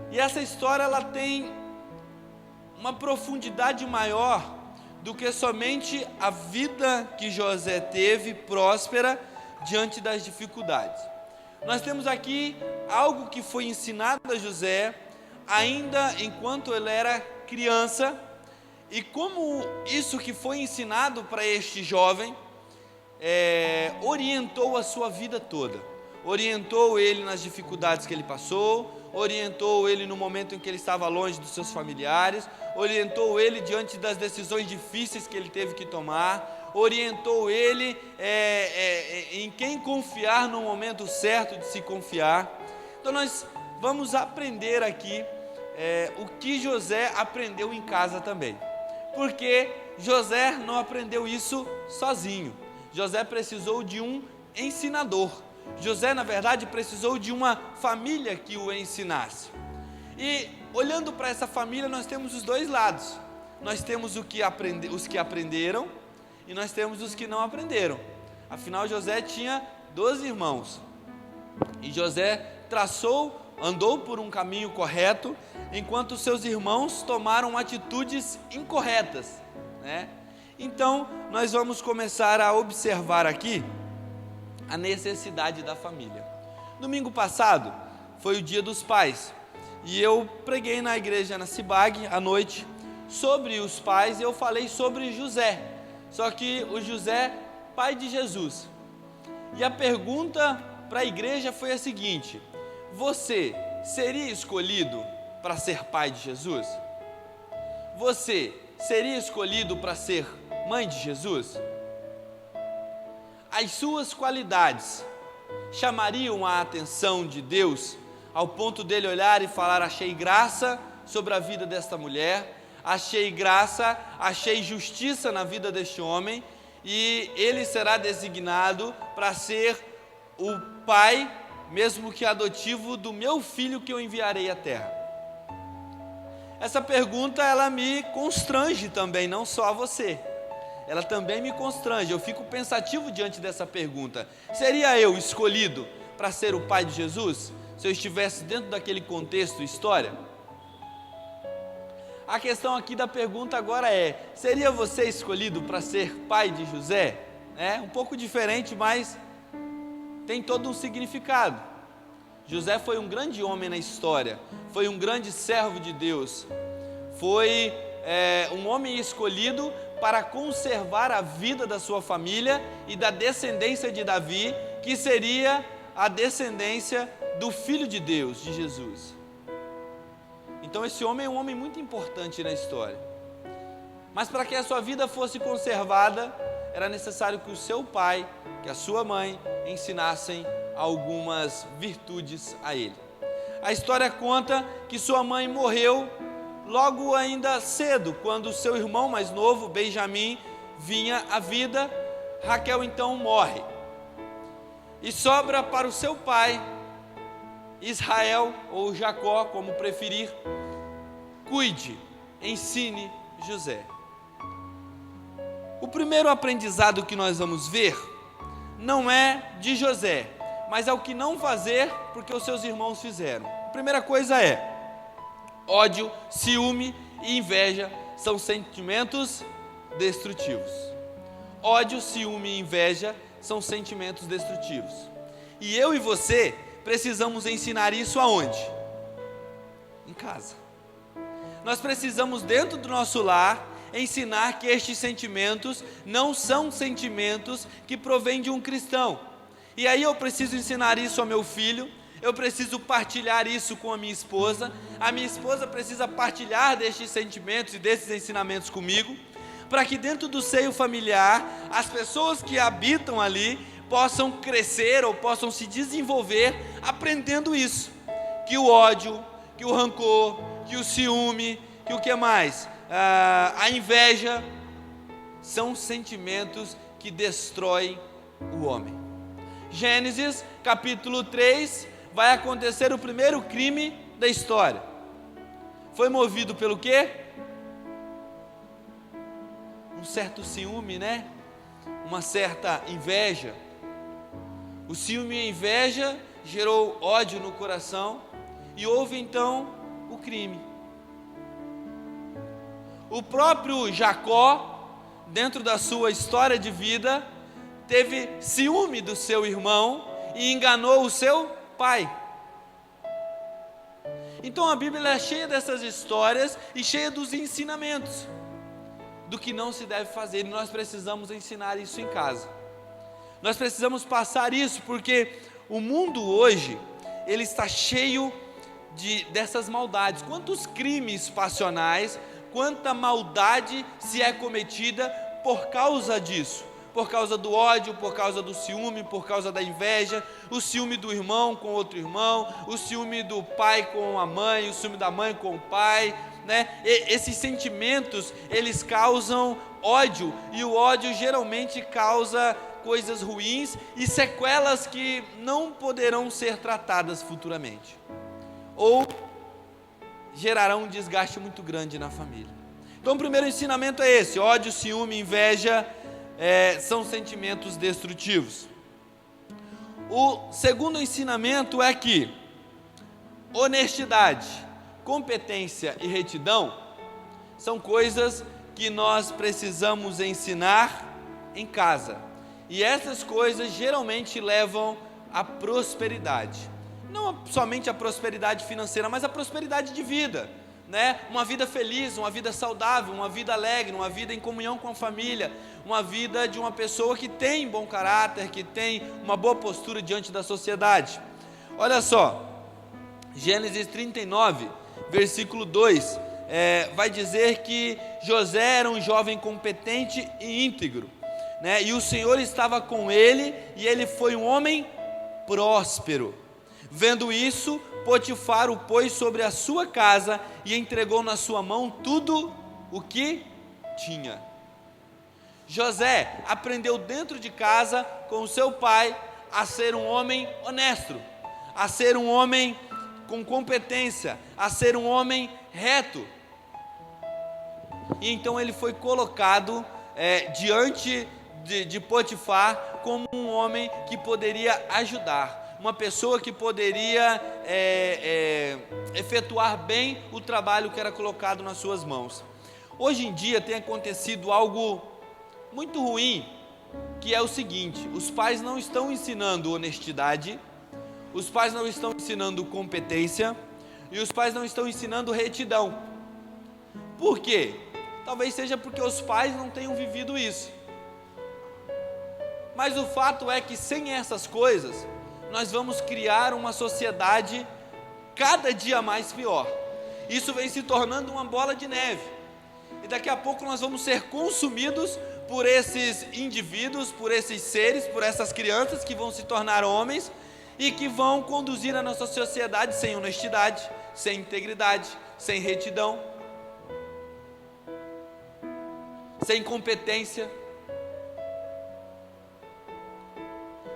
E essa história, ela tem uma profundidade maior do que somente a vida que José teve próspera diante das dificuldades. Nós temos aqui algo que foi ensinado a José ainda enquanto ele era criança, e como isso que foi ensinado para este jovem orientou a sua vida toda. Orientou ele nas dificuldades que ele passou, orientou ele no momento em que ele estava longe dos seus familiares, orientou ele diante das decisões difíceis que ele teve que tomar, orientou ele em quem confiar no momento certo de se confiar. Então nós vamos aprender aqui o que José aprendeu em casa também, porque José não aprendeu isso sozinho. José precisou de um ensinador. José, na verdade, precisou de uma família que o ensinasse. E olhando para essa família, nós temos os dois lados. Nós temos os que aprenderam, e nós temos os que não aprenderam. Afinal, José tinha 12 irmãos, e José andou por um caminho correto, enquanto seus irmãos tomaram atitudes incorretas, Então, nós vamos começar a observar aqui a necessidade da família. Domingo passado foi o Dia dos Pais, e eu preguei na igreja na Cibag à noite sobre os pais, e eu falei sobre José, só que o José, pai de Jesus. E a pergunta para a igreja foi a seguinte: você seria escolhido para ser pai de Jesus? Você seria escolhido para ser mãe de Jesus? As suas qualidades chamariam a atenção de Deus ao ponto dele olhar e falar: achei graça sobre a vida desta mulher, achei graça, achei justiça na vida deste homem, e ele será designado para ser o pai, mesmo que adotivo, do meu filho que eu enviarei à terra? Essa pergunta, ela me constrange também, não só a você. Ela também me constrange, eu fico pensativo diante dessa pergunta. Seria eu escolhido para ser o pai de Jesus, se eu estivesse dentro daquele contexto, história? A questão aqui da pergunta agora seria você escolhido para ser pai de José? Um pouco diferente, mas tem todo um significado. José foi um grande homem na história, foi um grande servo de Deus, foi um homem escolhido para conservar a vida da sua família e da descendência de Davi, que seria a descendência do Filho de Deus, de Jesus. Então esse homem é um homem muito importante na história. Mas para que a sua vida fosse conservada, era necessário que o seu pai, que a sua mãe, ensinassem algumas virtudes a ele. A história conta que sua mãe morreu logo ainda cedo, quando o seu irmão mais novo, Benjamim, vinha à vida. Raquel então morre, e sobra para o seu pai, Israel, ou Jacó, como preferir: cuide, ensine José. O primeiro aprendizado que nós vamos ver não é de José, mas é o que não fazer porque os seus irmãos fizeram. A primeira coisa é: ódio, ciúme e inveja são sentimentos destrutivos. Ódio, ciúme e inveja são sentimentos destrutivos. E eu e você precisamos ensinar isso aonde? Em casa. Nós precisamos, dentro do nosso lar, ensinar que estes sentimentos não são sentimentos que provêm de um cristão. E aí eu preciso ensinar isso ao meu filho, eu preciso partilhar isso com a minha esposa precisa partilhar destes sentimentos e desses ensinamentos comigo, para que dentro do seio familiar, as pessoas que habitam ali possam crescer ou possam se desenvolver aprendendo isso, que o ódio, que o rancor, que o ciúme, que o que mais? A inveja, são sentimentos que destroem o homem. Gênesis capítulo 3, vai acontecer o primeiro crime da história. Foi movido pelo quê? Um certo ciúme, né? Uma certa inveja. O ciúme e a inveja gerou ódio no coração e houve então o crime. O próprio Jacó, dentro da sua história de vida, teve ciúme do seu irmão e enganou o seu pai. Então a Bíblia é cheia dessas histórias e cheia dos ensinamentos do que não se deve fazer, e nós precisamos ensinar isso em casa. Nós precisamos passar isso, porque o mundo hoje, ele está cheio dessas maldades. Quantos crimes passionais, quanta maldade se é cometida por causa disso, por causa do ódio, por causa do ciúme, por causa da inveja, o ciúme do irmão com outro irmão, o ciúme do pai com a mãe, o ciúme da mãe com o pai, né? Esses sentimentos, eles causam ódio, e o ódio geralmente causa coisas ruins e sequelas que não poderão ser tratadas futuramente, ou gerarão um desgaste muito grande na família. Então o primeiro ensinamento é esse: ódio, ciúme, inveja são sentimentos destrutivos. O segundo ensinamento é que honestidade, competência e retidão são coisas que nós precisamos ensinar em casa, e essas coisas geralmente levam à prosperidade, não somente a prosperidade financeira, mas a prosperidade de vida, né? Uma vida feliz, uma vida saudável, uma vida alegre, uma vida em comunhão com a família, uma vida de uma pessoa que tem bom caráter, que tem uma boa postura diante da sociedade. Olha só, Gênesis 39, versículo 2, vai dizer que José era um jovem competente e íntegro, né? E o Senhor estava com ele, e ele foi um homem próspero. Vendo isso, Potifar o pôs sobre a sua casa e entregou na sua mão tudo o que tinha. José aprendeu dentro de casa com o seu pai a ser um homem honesto, a ser um homem com competência, a ser um homem reto. E então ele foi colocado diante de Potifar como um homem que poderia ajudar, uma pessoa que poderia efetuar bem o trabalho que era colocado nas suas mãos. Hoje em dia tem acontecido algo muito ruim, que é o seguinte: os pais não estão ensinando honestidade, os pais não estão ensinando competência, e os pais não estão ensinando retidão. Por quê? Talvez seja porque os pais não tenham vivido isso. Mas o fato é que sem essas coisas, nós vamos criar uma sociedade cada dia mais pior. Isso vem se tornando uma bola de neve, e daqui a pouco nós vamos ser consumidos por esses indivíduos, por esses seres, por essas crianças que vão se tornar homens e que vão conduzir a nossa sociedade sem honestidade, sem integridade, sem retidão, sem competência.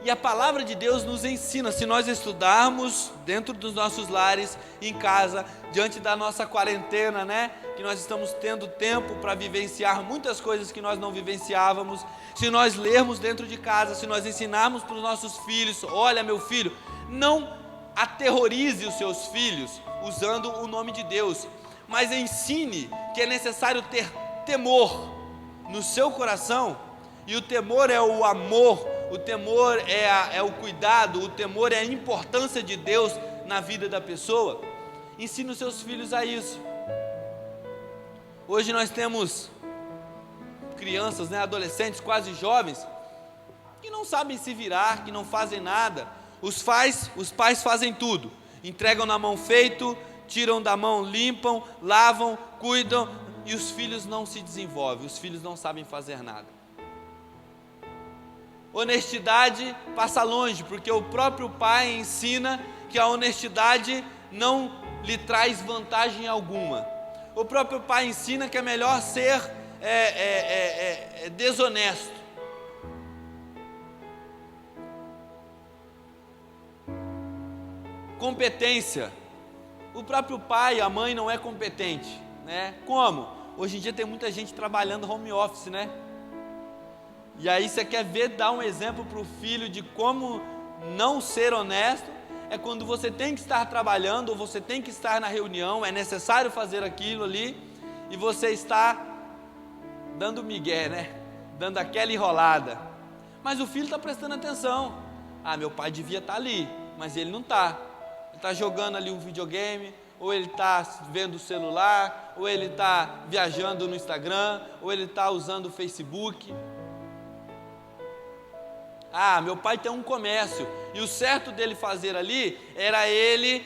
E a palavra de Deus nos ensina, se nós estudarmos dentro dos nossos lares, em casa, diante da nossa quarentena, né? Que nós estamos tendo tempo para vivenciar muitas coisas que nós não vivenciávamos. Se nós lermos dentro de casa, se nós ensinarmos para os nossos filhos: olha, meu filho, não aterrorize os seus filhos usando o nome de Deus, mas ensine que é necessário ter temor no seu coração, e o temor é o amor, o temor é o cuidado, o temor é a importância de Deus na vida da pessoa. Ensine os seus filhos a isso. Hoje nós temos crianças, né, adolescentes, quase jovens, que não sabem se virar, que não fazem nada. Os pais fazem tudo, entregam na mão feito, tiram da mão, limpam, lavam, cuidam, e os filhos não se desenvolvem, os filhos não sabem fazer nada. Honestidade passa longe, porque o próprio pai ensina que a honestidade não lhe traz vantagem alguma. O próprio pai ensina que é melhor ser desonesto. Competência. O próprio pai, a mãe não é competente, né? Como? Hoje em dia tem muita gente trabalhando home office, né? E aí você quer dar um exemplo para o filho de como não ser honesto, é quando você tem que estar trabalhando, ou você tem que estar na reunião, é necessário fazer aquilo ali, e você está dando migué, né? Dando aquela enrolada. Mas o filho está prestando atenção. Ah, meu pai devia estar ali, mas ele não está. Ele está jogando ali um videogame, ou ele está vendo o celular, ou ele está viajando no Instagram, ou ele está usando o Facebook. Ah, meu pai tem um comércio, e o certo dele fazer ali era ele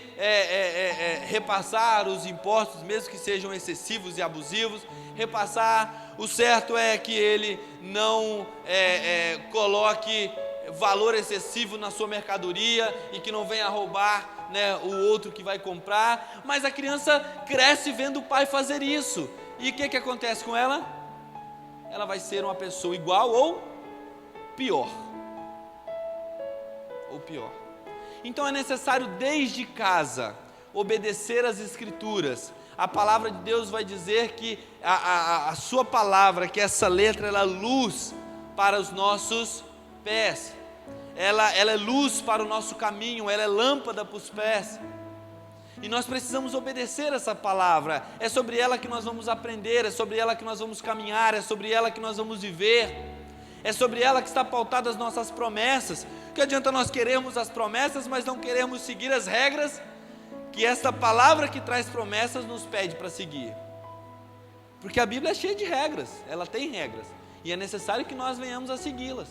repassar os impostos, mesmo que sejam excessivos e abusivos, repassar. O certo é que ele não coloque valor excessivo na sua mercadoria e que não venha roubar, né, o outro que vai comprar. Mas a criança cresce vendo o pai fazer isso, e o que acontece com ela? Ela vai ser uma pessoa igual ou pior. Então é necessário desde casa obedecer às Escrituras. A palavra de Deus vai dizer que a sua palavra, que essa letra, ela é luz para os nossos pés, ela é luz para o nosso caminho, ela é lâmpada para os pés, e nós precisamos obedecer essa palavra. É sobre ela que nós vamos aprender, é sobre ela que nós vamos caminhar, é sobre ela que nós vamos viver, é sobre ela que está pautada as nossas promessas. Que adianta nós queremos as promessas, mas não queremos seguir as regras que esta palavra que traz promessas nos pede para seguir? Porque a Bíblia é cheia de regras, ela tem regras, e é necessário que nós venhamos a segui-las.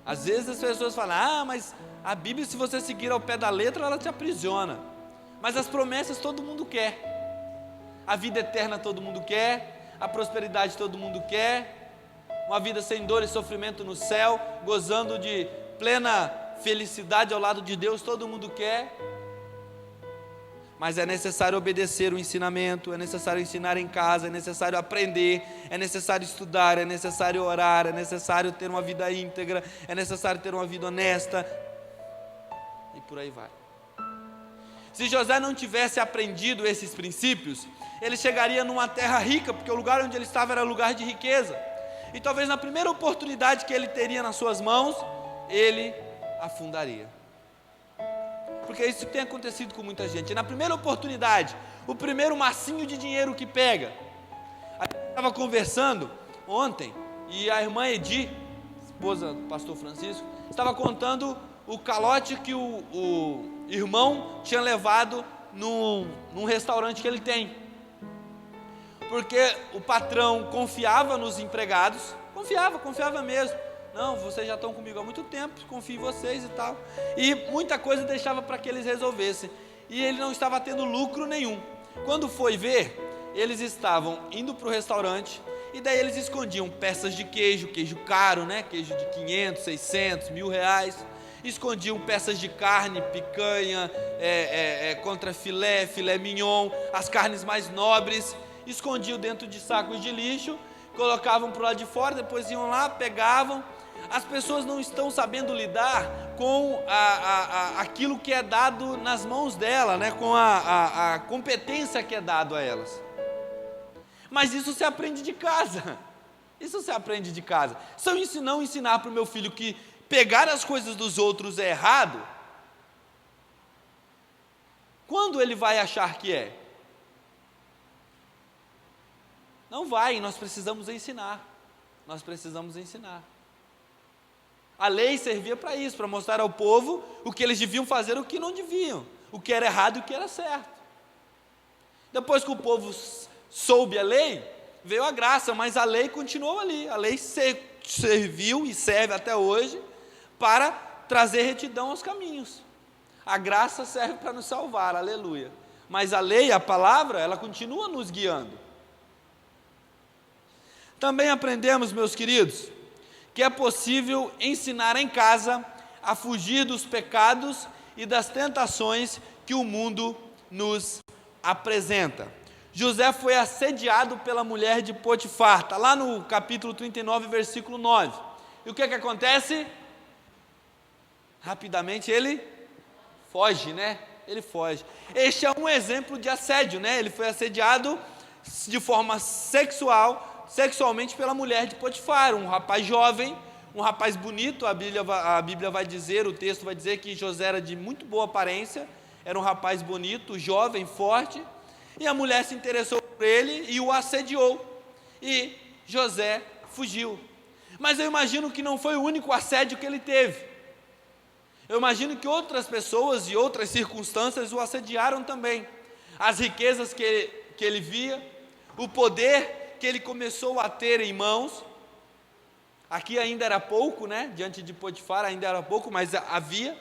Às vezes as pessoas falam: mas a Bíblia, se você seguir ao pé da letra, ela te aprisiona. Mas as promessas todo mundo quer. A vida eterna todo mundo quer, a prosperidade todo mundo quer, uma vida sem dor e sofrimento no céu, gozando de plena felicidade ao lado de Deus, todo mundo quer. Mas é necessário obedecer o ensinamento, é necessário ensinar em casa, é necessário aprender, é necessário estudar, é necessário orar, é necessário ter uma vida íntegra, é necessário ter uma vida honesta, e por aí vai. Se José não tivesse aprendido esses princípios, ele chegaria numa terra rica, porque o lugar onde ele estava era lugar de riqueza, e talvez na primeira oportunidade que ele teria nas suas mãos, ele afundaria. Porque isso tem acontecido com muita gente. Na primeira oportunidade, o primeiro massinho de dinheiro que pega. A gente estava conversando ontem, e a irmã Edi, esposa do pastor Francisco, estava contando o calote que o irmão tinha levado num restaurante que ele tem. Porque o patrão confiava nos empregados, confiava mesmo. Não, vocês já estão comigo há muito tempo, confio em vocês e tal. E muita coisa deixava para que eles resolvessem. E ele não estava tendo lucro nenhum. Quando foi ver, eles estavam indo para o restaurante, e daí eles escondiam peças de queijo caro, né? Queijo de 500, 600, R$1.000. Escondiam peças de carne, picanha, contra filé mignon, as carnes mais nobres. Escondiam dentro de sacos de lixo, colocavam para o lado de fora, depois iam lá, pegavam. As pessoas não estão sabendo lidar com aquilo que é dado nas mãos dela, né? Com a competência que é dado a elas. Mas isso se aprende de casa. Se eu não ensinar para o meu filho que pegar as coisas dos outros é errado, quando ele vai achar que é? Não vai, nós precisamos ensinar. A lei servia para isso, para mostrar ao povo o que eles deviam fazer e o que não deviam, o que era errado e o que era certo. Depois que o povo soube a lei, veio a graça, mas a lei continuou ali, a lei serviu e serve até hoje para trazer retidão aos caminhos. A graça serve para nos salvar, aleluia. Mas a lei, a palavra, ela continua nos guiando. Também aprendemos, meus queridos, que é possível ensinar em casa a fugir dos pecados e das tentações que o mundo nos apresenta. José foi assediado pela mulher de Potifar, está lá no capítulo 39, versículo 9. E o que acontece? Rapidamente ele foge, né? Ele foge. Este é um exemplo de assédio, né? Ele foi assediado de forma sexualmente pela mulher de Potifar, um rapaz jovem, um rapaz bonito. A Bíblia vai dizer, o texto vai dizer que José era de muito boa aparência, era um rapaz bonito, jovem, forte, e a mulher se interessou por ele e o assediou, e José fugiu. Mas eu imagino que não foi o único assédio que ele teve. Eu imagino que outras pessoas e outras circunstâncias o assediaram também. As riquezas que ele via, o poder que ele começou a ter em mãos. Aqui ainda era pouco, né? Diante de Potifar ainda era pouco, mas havia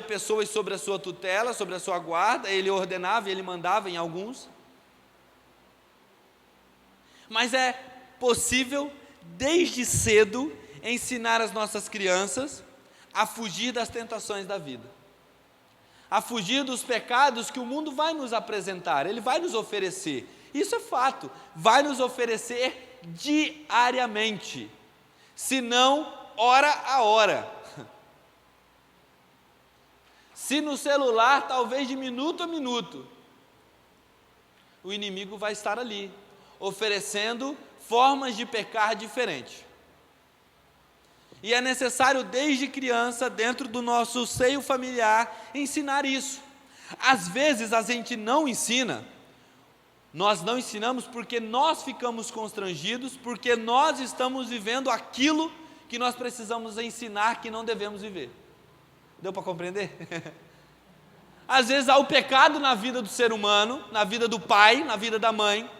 pessoas sobre a sua tutela, sobre a sua guarda, ele ordenava e ele mandava em alguns. Mas é possível, desde cedo, ensinar as nossas crianças a fugir das tentações da vida, a fugir dos pecados que o mundo vai nos apresentar, ele vai nos oferecer, isso é fato, vai nos oferecer diariamente, se não hora a hora. Se no celular, talvez de minuto a minuto, o inimigo vai estar ali, oferecendo formas de pecar diferentes. E é necessário, desde criança, dentro do nosso seio familiar, ensinar isso. Às vezes a gente não ensina, nós não ensinamos porque nós ficamos constrangidos, porque nós estamos vivendo aquilo que nós precisamos ensinar que não devemos viver. Deu para compreender? Às vezes há o pecado na vida do ser humano, na vida do pai, na vida da mãe,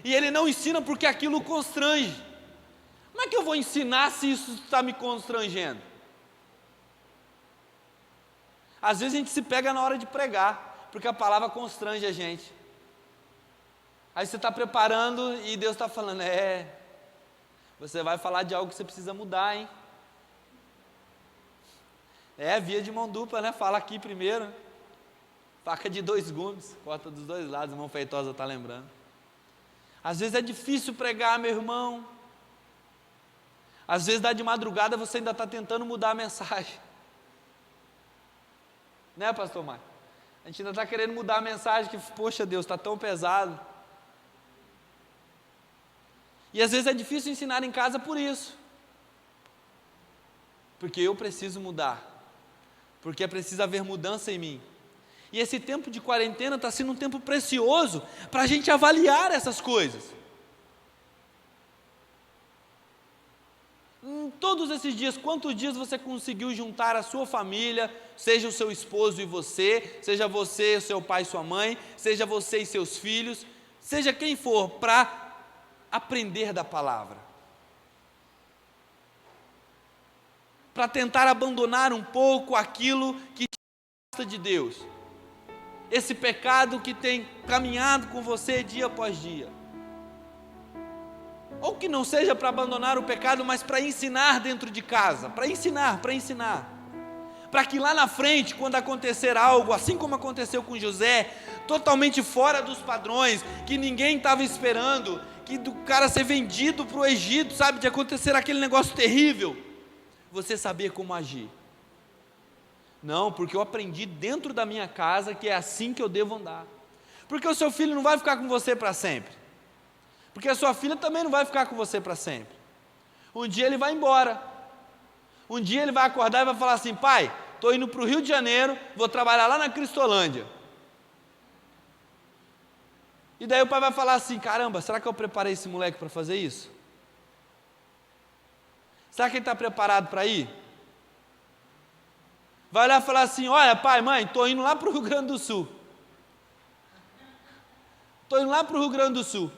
e ele não ensina porque aquilo constrange. Como é que eu vou ensinar se isso está me constrangendo? Às vezes a gente se pega na hora de pregar, porque a palavra constrange a gente. Aí você está preparando e Deus está falando, você vai falar de algo que você precisa mudar, hein? Via de mão dupla, né? Fala aqui primeiro. Faca de 2 gumes, corta dos 2 lados, a irmã Feitosa está lembrando. Às vezes é difícil pregar, meu irmão. Às vezes dá de madrugada, você ainda está tentando mudar a mensagem. Né, pastor Mário? A gente ainda está querendo mudar a mensagem, que, poxa Deus, está tão pesado. E às vezes é difícil ensinar em casa por isso. Porque eu preciso mudar. Porque é preciso haver mudança em mim. E esse tempo de quarentena está sendo um tempo precioso para a gente avaliar essas coisas. Em todos esses dias, quantos dias você conseguiu juntar a sua família, seja o seu esposo e você, seja você, seu pai e sua mãe, seja você e seus filhos, seja quem for, para aprender da palavra? Para tentar abandonar um pouco aquilo que te afasta de Deus. Esse pecado que tem caminhado com você dia após dia. Ou que não seja para abandonar o pecado, mas para ensinar dentro de casa, para ensinar. Para que lá na frente, quando acontecer algo, assim como aconteceu com José, totalmente fora dos padrões, que ninguém estava esperando, que do cara ser vendido para o Egito, sabe, de acontecer aquele negócio terrível, você saber como agir. Não, porque eu aprendi dentro da minha casa que é assim que eu devo andar. Porque o seu filho não vai ficar com você para sempre. Porque a sua filha também não vai ficar com você para sempre. Um dia ele vai embora. Um dia ele vai acordar e vai falar assim, pai, estou indo para o Rio de Janeiro, vou trabalhar lá na Cristolândia. E daí o pai vai falar assim, caramba, será que eu preparei esse moleque para fazer isso? Será que ele está preparado para ir? Vai olhar e falar assim, olha pai, mãe, estou indo lá para o Rio Grande do Sul. Estou indo lá para o Rio Grande do Sul.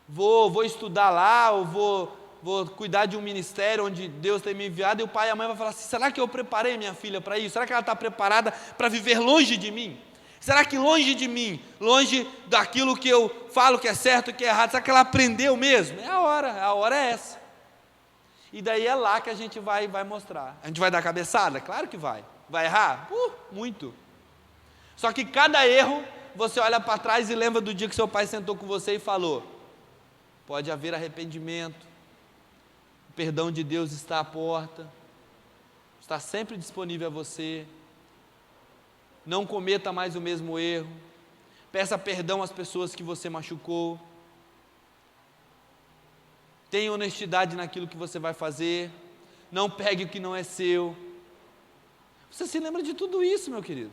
Vou estudar lá, ou vou vou cuidar de um ministério onde Deus tem me enviado, e o pai e a mãe vão falar assim: será que eu preparei minha filha para isso? Será que ela está preparada para viver longe de mim? Será que longe de mim, longe daquilo que eu falo que é certo e que é errado, será que ela aprendeu mesmo? A hora é essa. E daí é lá que a gente vai mostrar. A gente vai dar cabeçada? Claro que vai. Vai errar? Muito. Só que cada erro, você olha para trás e lembra do dia que seu pai sentou com você e falou: pode haver arrependimento, o perdão de Deus está à porta, está sempre disponível a você. Não cometa mais o mesmo erro. Peça perdão às pessoas que você machucou. Tenha honestidade naquilo que você vai fazer. Não pegue o que não é seu. Você se lembra de tudo isso, meu querido?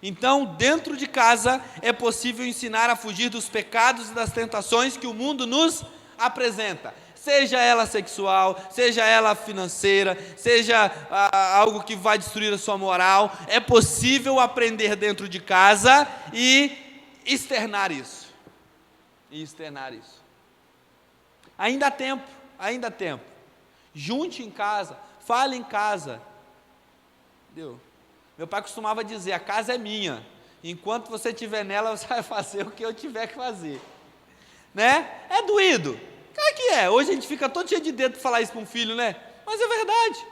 Então, dentro de casa, é possível ensinar a fugir dos pecados e das tentações que o mundo nos apresenta. Seja ela sexual, seja ela financeira, seja algo que vai destruir a sua moral, é possível aprender dentro de casa e externar isso. Ainda há tempo. Junte em casa, fale em casa. Entendeu? Meu pai costumava dizer: a casa é minha, enquanto você estiver nela, você vai fazer o que eu tiver que fazer. Né? É doído. Claro que é. Hoje a gente fica todo cheio de dedo para falar isso para um filho, né? Mas é verdade.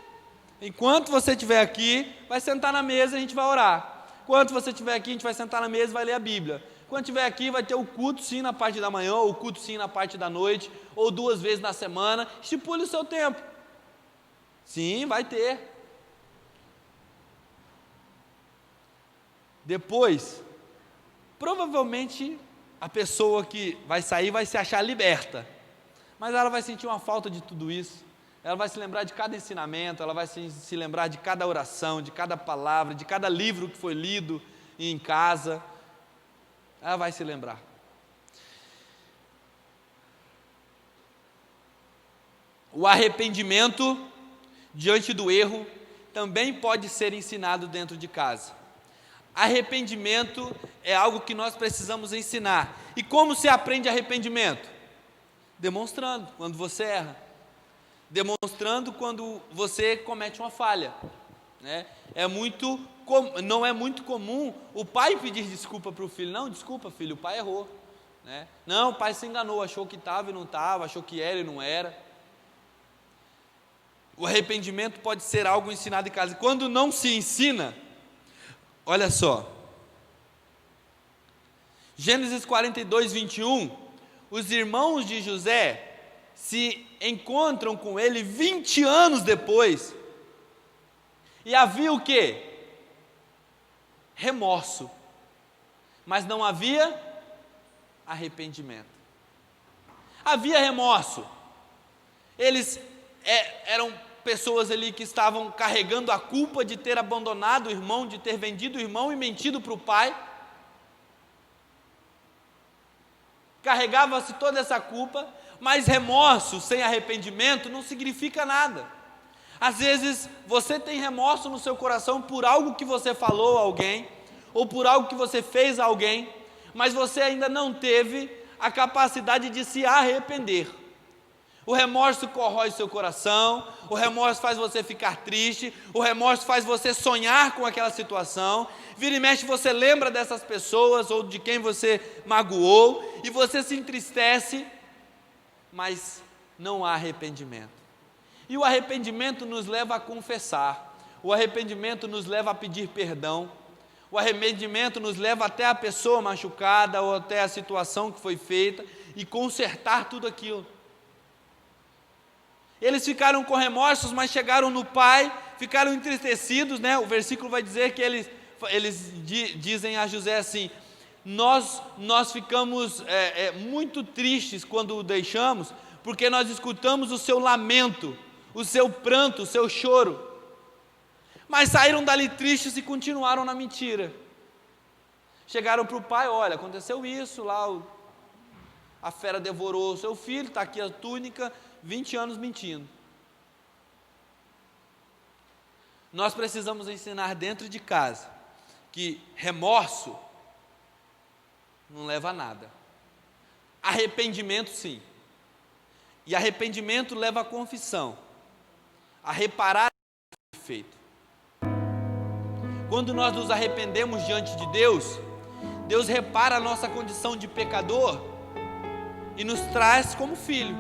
Enquanto você estiver aqui, vai sentar na mesa e a gente vai orar. Enquanto você estiver aqui, a gente vai sentar na mesa e vai ler a Bíblia. Quando estiver aqui, vai ter o culto sim na parte da manhã, ou o culto sim na parte da noite, ou 2 vezes na semana. Estipule o seu tempo. Sim, vai ter. Depois, provavelmente, a pessoa que vai sair vai se achar liberta. Mas ela vai sentir uma falta de tudo isso. Ela vai se lembrar de cada ensinamento, ela vai se lembrar de cada oração, de cada palavra, de cada livro que foi lido em casa. Ela vai se lembrar. O arrependimento diante do erro também pode ser ensinado dentro de casa. Arrependimento é algo que nós precisamos ensinar. E como se aprende arrependimento? Demonstrando quando você erra, demonstrando quando você comete uma falha, né? Não é muito comum o pai pedir desculpa para o filho. Não, desculpa filho, o pai errou, né? Não, o pai se enganou, achou que estava e não estava, achou que era e não era. O arrependimento pode ser algo ensinado em casa. Quando não se ensina, olha só, Gênesis 42, 21, os irmãos de José se encontram com ele 20 anos depois, e havia o quê? Remorso, mas não havia arrependimento. Havia remorso, eles eram pessoas ali que estavam carregando a culpa de ter abandonado o irmão, de ter vendido o irmão e mentido para o pai. Carregava-se toda essa culpa, mas remorso sem arrependimento não significa nada. Às vezes você tem remorso no seu coração por algo que você falou a alguém, ou por algo que você fez a alguém, mas você ainda não teve a capacidade de se arrepender. O remorso corrói seu coração, o remorso faz você ficar triste, o remorso faz você sonhar com aquela situação, vira e mexe você lembra dessas pessoas ou de quem você magoou, e você se entristece, mas não há arrependimento. E o arrependimento nos leva a confessar, o arrependimento nos leva a pedir perdão, o arrependimento nos leva até a pessoa machucada ou até a situação que foi feita e consertar tudo aquilo. Eles ficaram com remorsos, mas chegaram no pai, ficaram entristecidos, né? O versículo vai dizer que eles dizem a José assim: nós ficamos muito tristes quando o deixamos, porque nós escutamos o seu lamento, o seu pranto, o seu choro. Mas saíram dali tristes e continuaram na mentira. Chegaram para o pai: olha, aconteceu isso, lá a fera devorou o seu filho, está aqui a túnica, 20 anos mentindo. Nós precisamos ensinar dentro de casa que remorso não leva a nada. Arrependimento, sim. E arrependimento leva à confissão, a reparar o que foi feito. Quando nós nos arrependemos diante de Deus, Deus repara a nossa condição de pecador e nos traz como filho.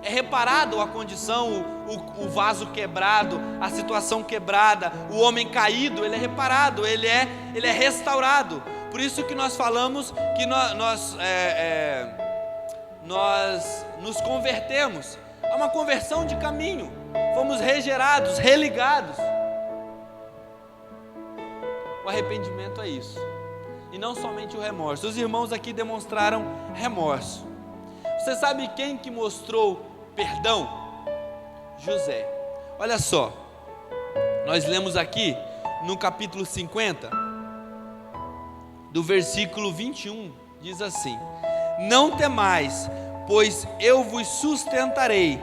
É reparado a condição, o vaso quebrado, a situação quebrada, o homem caído, ele é reparado, ele é restaurado. Por isso que nós falamos que nós nos convertemos. É uma conversão de caminho. Fomos regerados, religados. O arrependimento é isso. E não somente o remorso. Os irmãos aqui demonstraram remorso. Você sabe quem que mostrou perdão? José. Olha só. Nós lemos aqui no capítulo 50, do versículo 21, diz assim: não temais, pois eu vos sustentarei,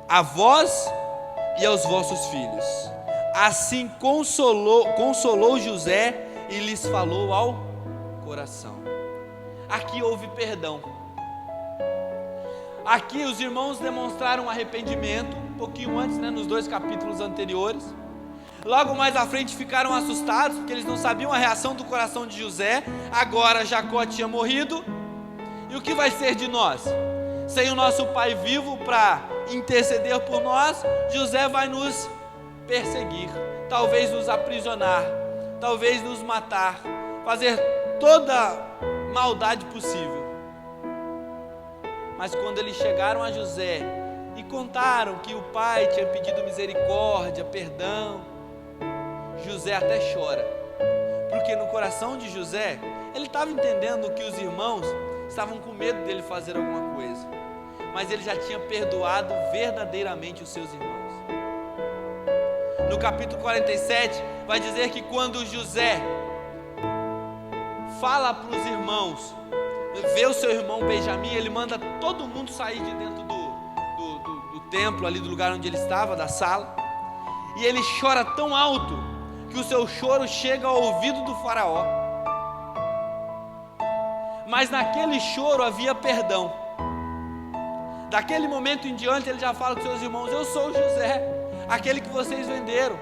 a vós e aos vossos filhos. Assim consolou José e lhes falou ao coração. Aqui houve perdão. Aqui os irmãos demonstraram arrependimento, um pouquinho antes, nos 2 capítulos anteriores. Logo mais à frente ficaram assustados, porque eles não sabiam a reação do coração de José. Agora Jacó tinha morrido. E o que vai ser de nós? Sem o nosso pai vivo para interceder por nós, José vai nos perseguir, talvez nos aprisionar, talvez nos matar, fazer toda maldade possível. Mas quando eles chegaram a José e contaram que o pai tinha pedido misericórdia, perdão, José até chora, porque no coração de José, ele estava entendendo que os irmãos estavam com medo dele fazer alguma coisa, mas ele já tinha perdoado verdadeiramente os seus irmãos. No capítulo 47, vai dizer que quando José fala para os irmãos, vê o seu irmão Benjamim, ele manda todo mundo sair de dentro do templo, ali do lugar onde ele estava, da sala, e ele chora tão alto, que o seu choro chega ao ouvido do faraó. Mas naquele choro havia perdão. Daquele momento em diante ele já fala com seus irmãos: eu sou José, aquele que vocês venderam.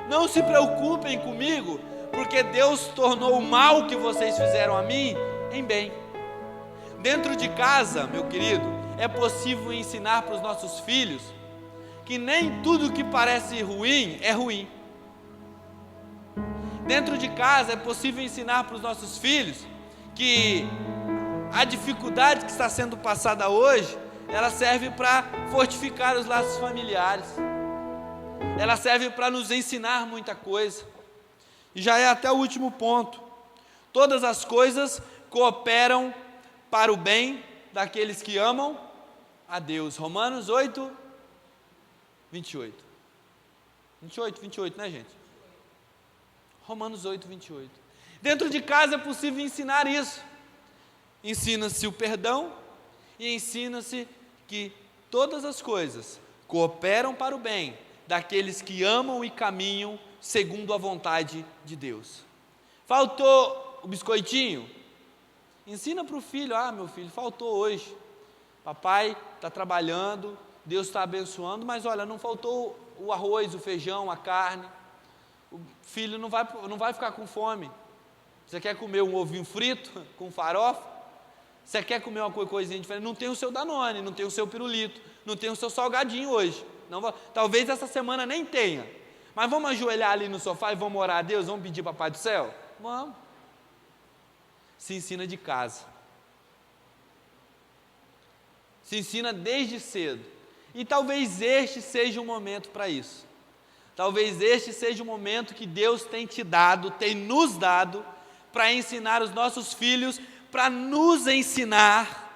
Não se preocupem comigo, porque Deus tornou o mal que vocês fizeram a mim em bem. Dentro de casa, meu querido, é possível ensinar para os nossos filhos que nem tudo que parece ruim é ruim. Dentro de casa é possível ensinar para os nossos filhos que a dificuldade que está sendo passada hoje, ela serve para fortificar os laços familiares, ela serve para nos ensinar muita coisa. E já é até o último ponto: todas as coisas cooperam para o bem daqueles que amam a Deus. Romanos 8, 28. 28, né, gente? Romanos 8, 28. Dentro de casa é possível ensinar isso. Ensina-se o perdão e ensina-se que todas as coisas cooperam para o bem daqueles que amam e caminham segundo a vontade de Deus. Faltou o biscoitinho? Ensina para o filho: meu filho, faltou hoje. Papai está trabalhando, Deus está abençoando, mas olha, não faltou o arroz, o feijão, a carne. O filho não vai ficar com fome. Você quer comer um ovinho frito com farofa? Você quer comer uma coisinha diferente? Não tem o seu Danone, não tem o seu pirulito, não tem o seu salgadinho hoje. Talvez essa semana nem tenha. Mas vamos ajoelhar ali no sofá e vamos orar a Deus? Vamos pedir para o Papai do Céu? Vamos. Se ensina de casa. Se ensina desde cedo. E talvez este seja o momento para isso. Talvez este seja o momento que Deus tem te dado, tem nos dado, para ensinar os nossos filhos, para nos ensinar.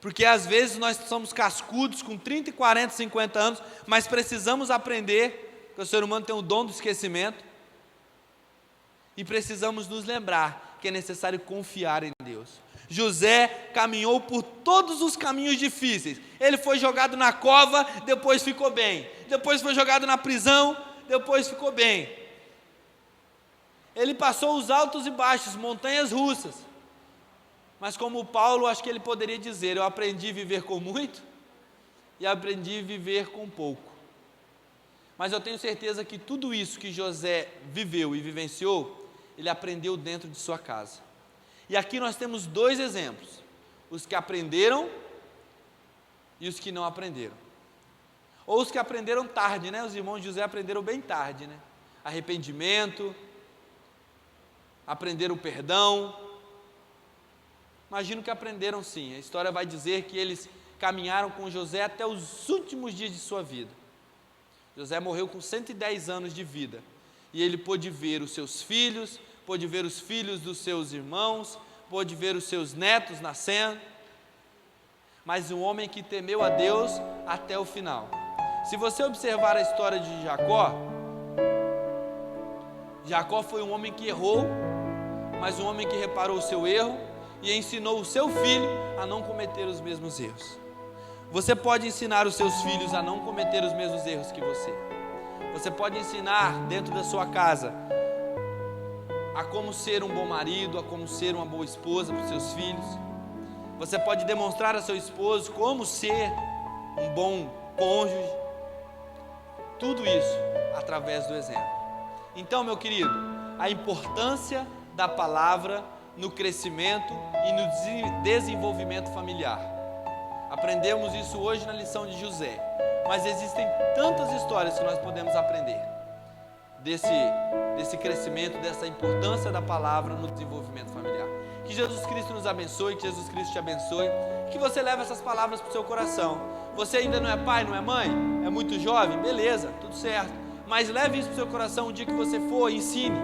Porque às vezes nós somos cascudos com 30, 40, 50 anos, mas precisamos aprender, porque o ser humano tem o dom do esquecimento, e precisamos nos lembrar que é necessário confiar em Deus. José caminhou por todos os caminhos difíceis. Ele foi jogado na cova, depois ficou bem. Depois foi jogado na prisão, depois ficou bem. Ele passou os altos e baixos, montanhas russas. Mas como Paulo, acho que ele poderia dizer: eu aprendi a viver com muito e aprendi a viver com pouco. Mas eu tenho certeza que tudo isso que José viveu e vivenciou, ele aprendeu dentro de sua casa. E aqui nós temos dois exemplos: os que aprenderam e os que não aprenderam. Ou os que aprenderam tarde, né? Os irmãos de José aprenderam bem tarde, né? Arrependimento, aprenderam o perdão. Imagino que aprenderam sim. A história vai dizer que eles caminharam com José até os últimos dias de sua vida. José morreu com 110 anos de vida, e ele pôde ver os seus filhos, pôde ver os filhos dos seus irmãos, pôde ver os seus netos nascendo, mas um homem que temeu a Deus até o final. Se você observar a história de Jacó, Jacó foi um homem que errou, mas um homem que reparou o seu erro e ensinou o seu filho a não cometer os mesmos erros. Você pode ensinar os seus filhos a não cometer os mesmos erros que você. Você pode ensinar dentro da sua casa a como ser um bom marido, a como ser uma boa esposa para os seus filhos. Você pode demonstrar a seu esposo como ser um bom cônjuge. Tudo isso através do exemplo. Então, meu querido, a importância da palavra no crescimento e no desenvolvimento familiar. Aprendemos isso hoje na lição de José, mas existem tantas histórias que nós podemos aprender desse crescimento, dessa importância da palavra no desenvolvimento familiar. Que Jesus Cristo nos abençoe, que Jesus Cristo te abençoe, que você leve essas palavras para o seu coração. Você ainda não é pai, não é mãe, é muito jovem, beleza, tudo certo, mas leve isso para o seu coração. O dia que você for, ensine.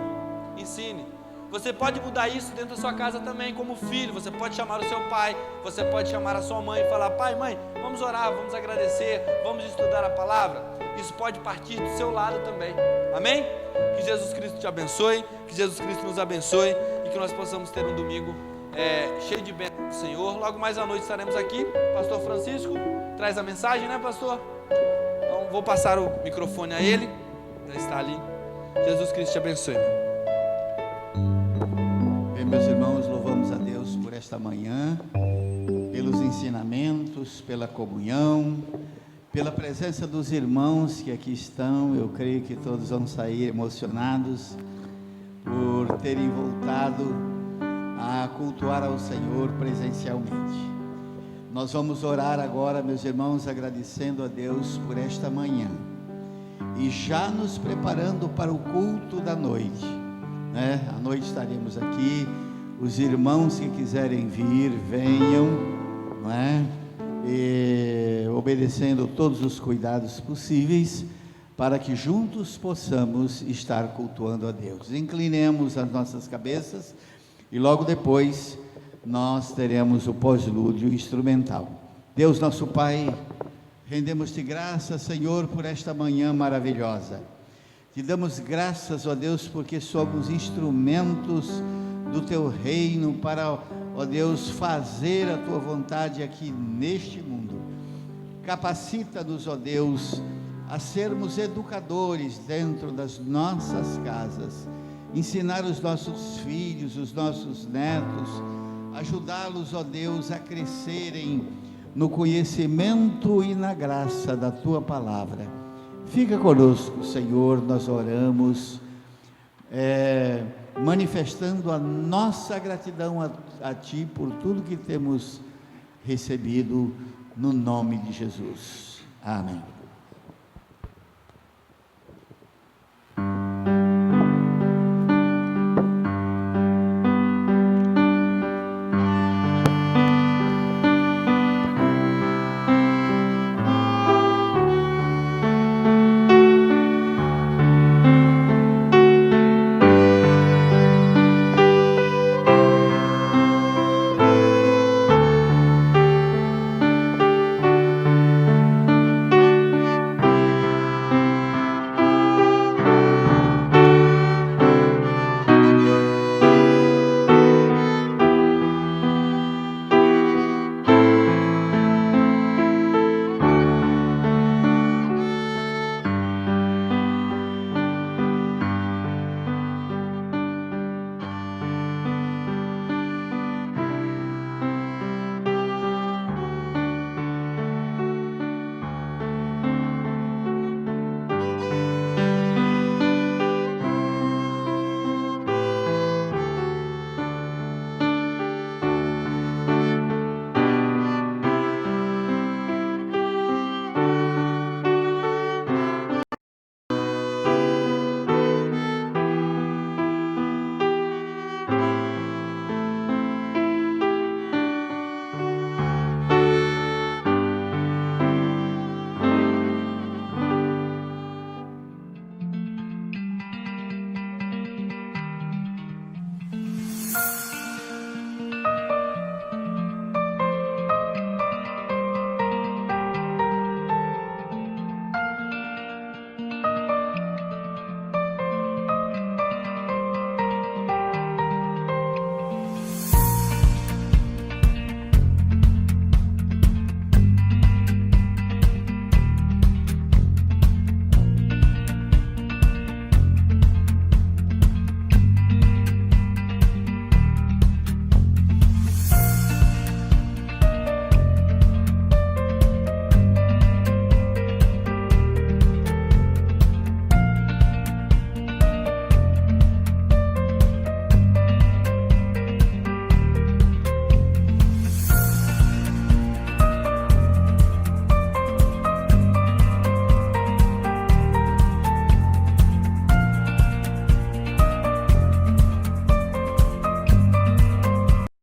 Você pode mudar isso dentro da sua casa também, como filho. Você pode chamar o seu pai, você pode chamar a sua mãe e falar: pai, mãe, vamos orar, vamos agradecer, vamos estudar a palavra. Isso pode partir do seu lado também, amém? Que Jesus Cristo te abençoe, que Jesus Cristo nos abençoe e que nós possamos ter um domingo cheio de bênçãos do Senhor. Logo mais à noite estaremos aqui. Pastor Francisco traz a mensagem, né, pastor? Então vou passar o microfone a ele, já está ali. Jesus Cristo te abençoe. Bem, meus irmãos, louvamos a Deus por esta manhã, pelos ensinamentos, pela comunhão, pela presença dos irmãos que aqui estão. Eu creio que todos vão sair emocionados por terem voltado a cultuar ao Senhor presencialmente. Nós vamos orar agora, meus irmãos, agradecendo a Deus por esta manhã e já nos preparando para o culto da noite, né? À noite estaremos aqui. Os irmãos que quiserem vir, venham, não é? E obedecendo todos os cuidados possíveis, para que juntos possamos estar cultuando a Deus. Inclinemos as nossas cabeças e logo depois nós teremos o pós-lúdio instrumental. Deus nosso Pai, rendemos-te graças, Senhor, por esta manhã maravilhosa. Te damos graças, ó Deus, porque somos instrumentos do Teu reino para, ó Deus, fazer a Tua vontade aqui neste mundo. Capacita-nos, ó Deus, a sermos educadores dentro das nossas casas, ensinar os nossos filhos, os nossos netos, ajudá-los, ó Deus, a crescerem no conhecimento e na graça da Tua palavra. Fica conosco, Senhor, nós oramos, manifestando a nossa gratidão a Ti por tudo que temos recebido, no nome de Jesus. Amém.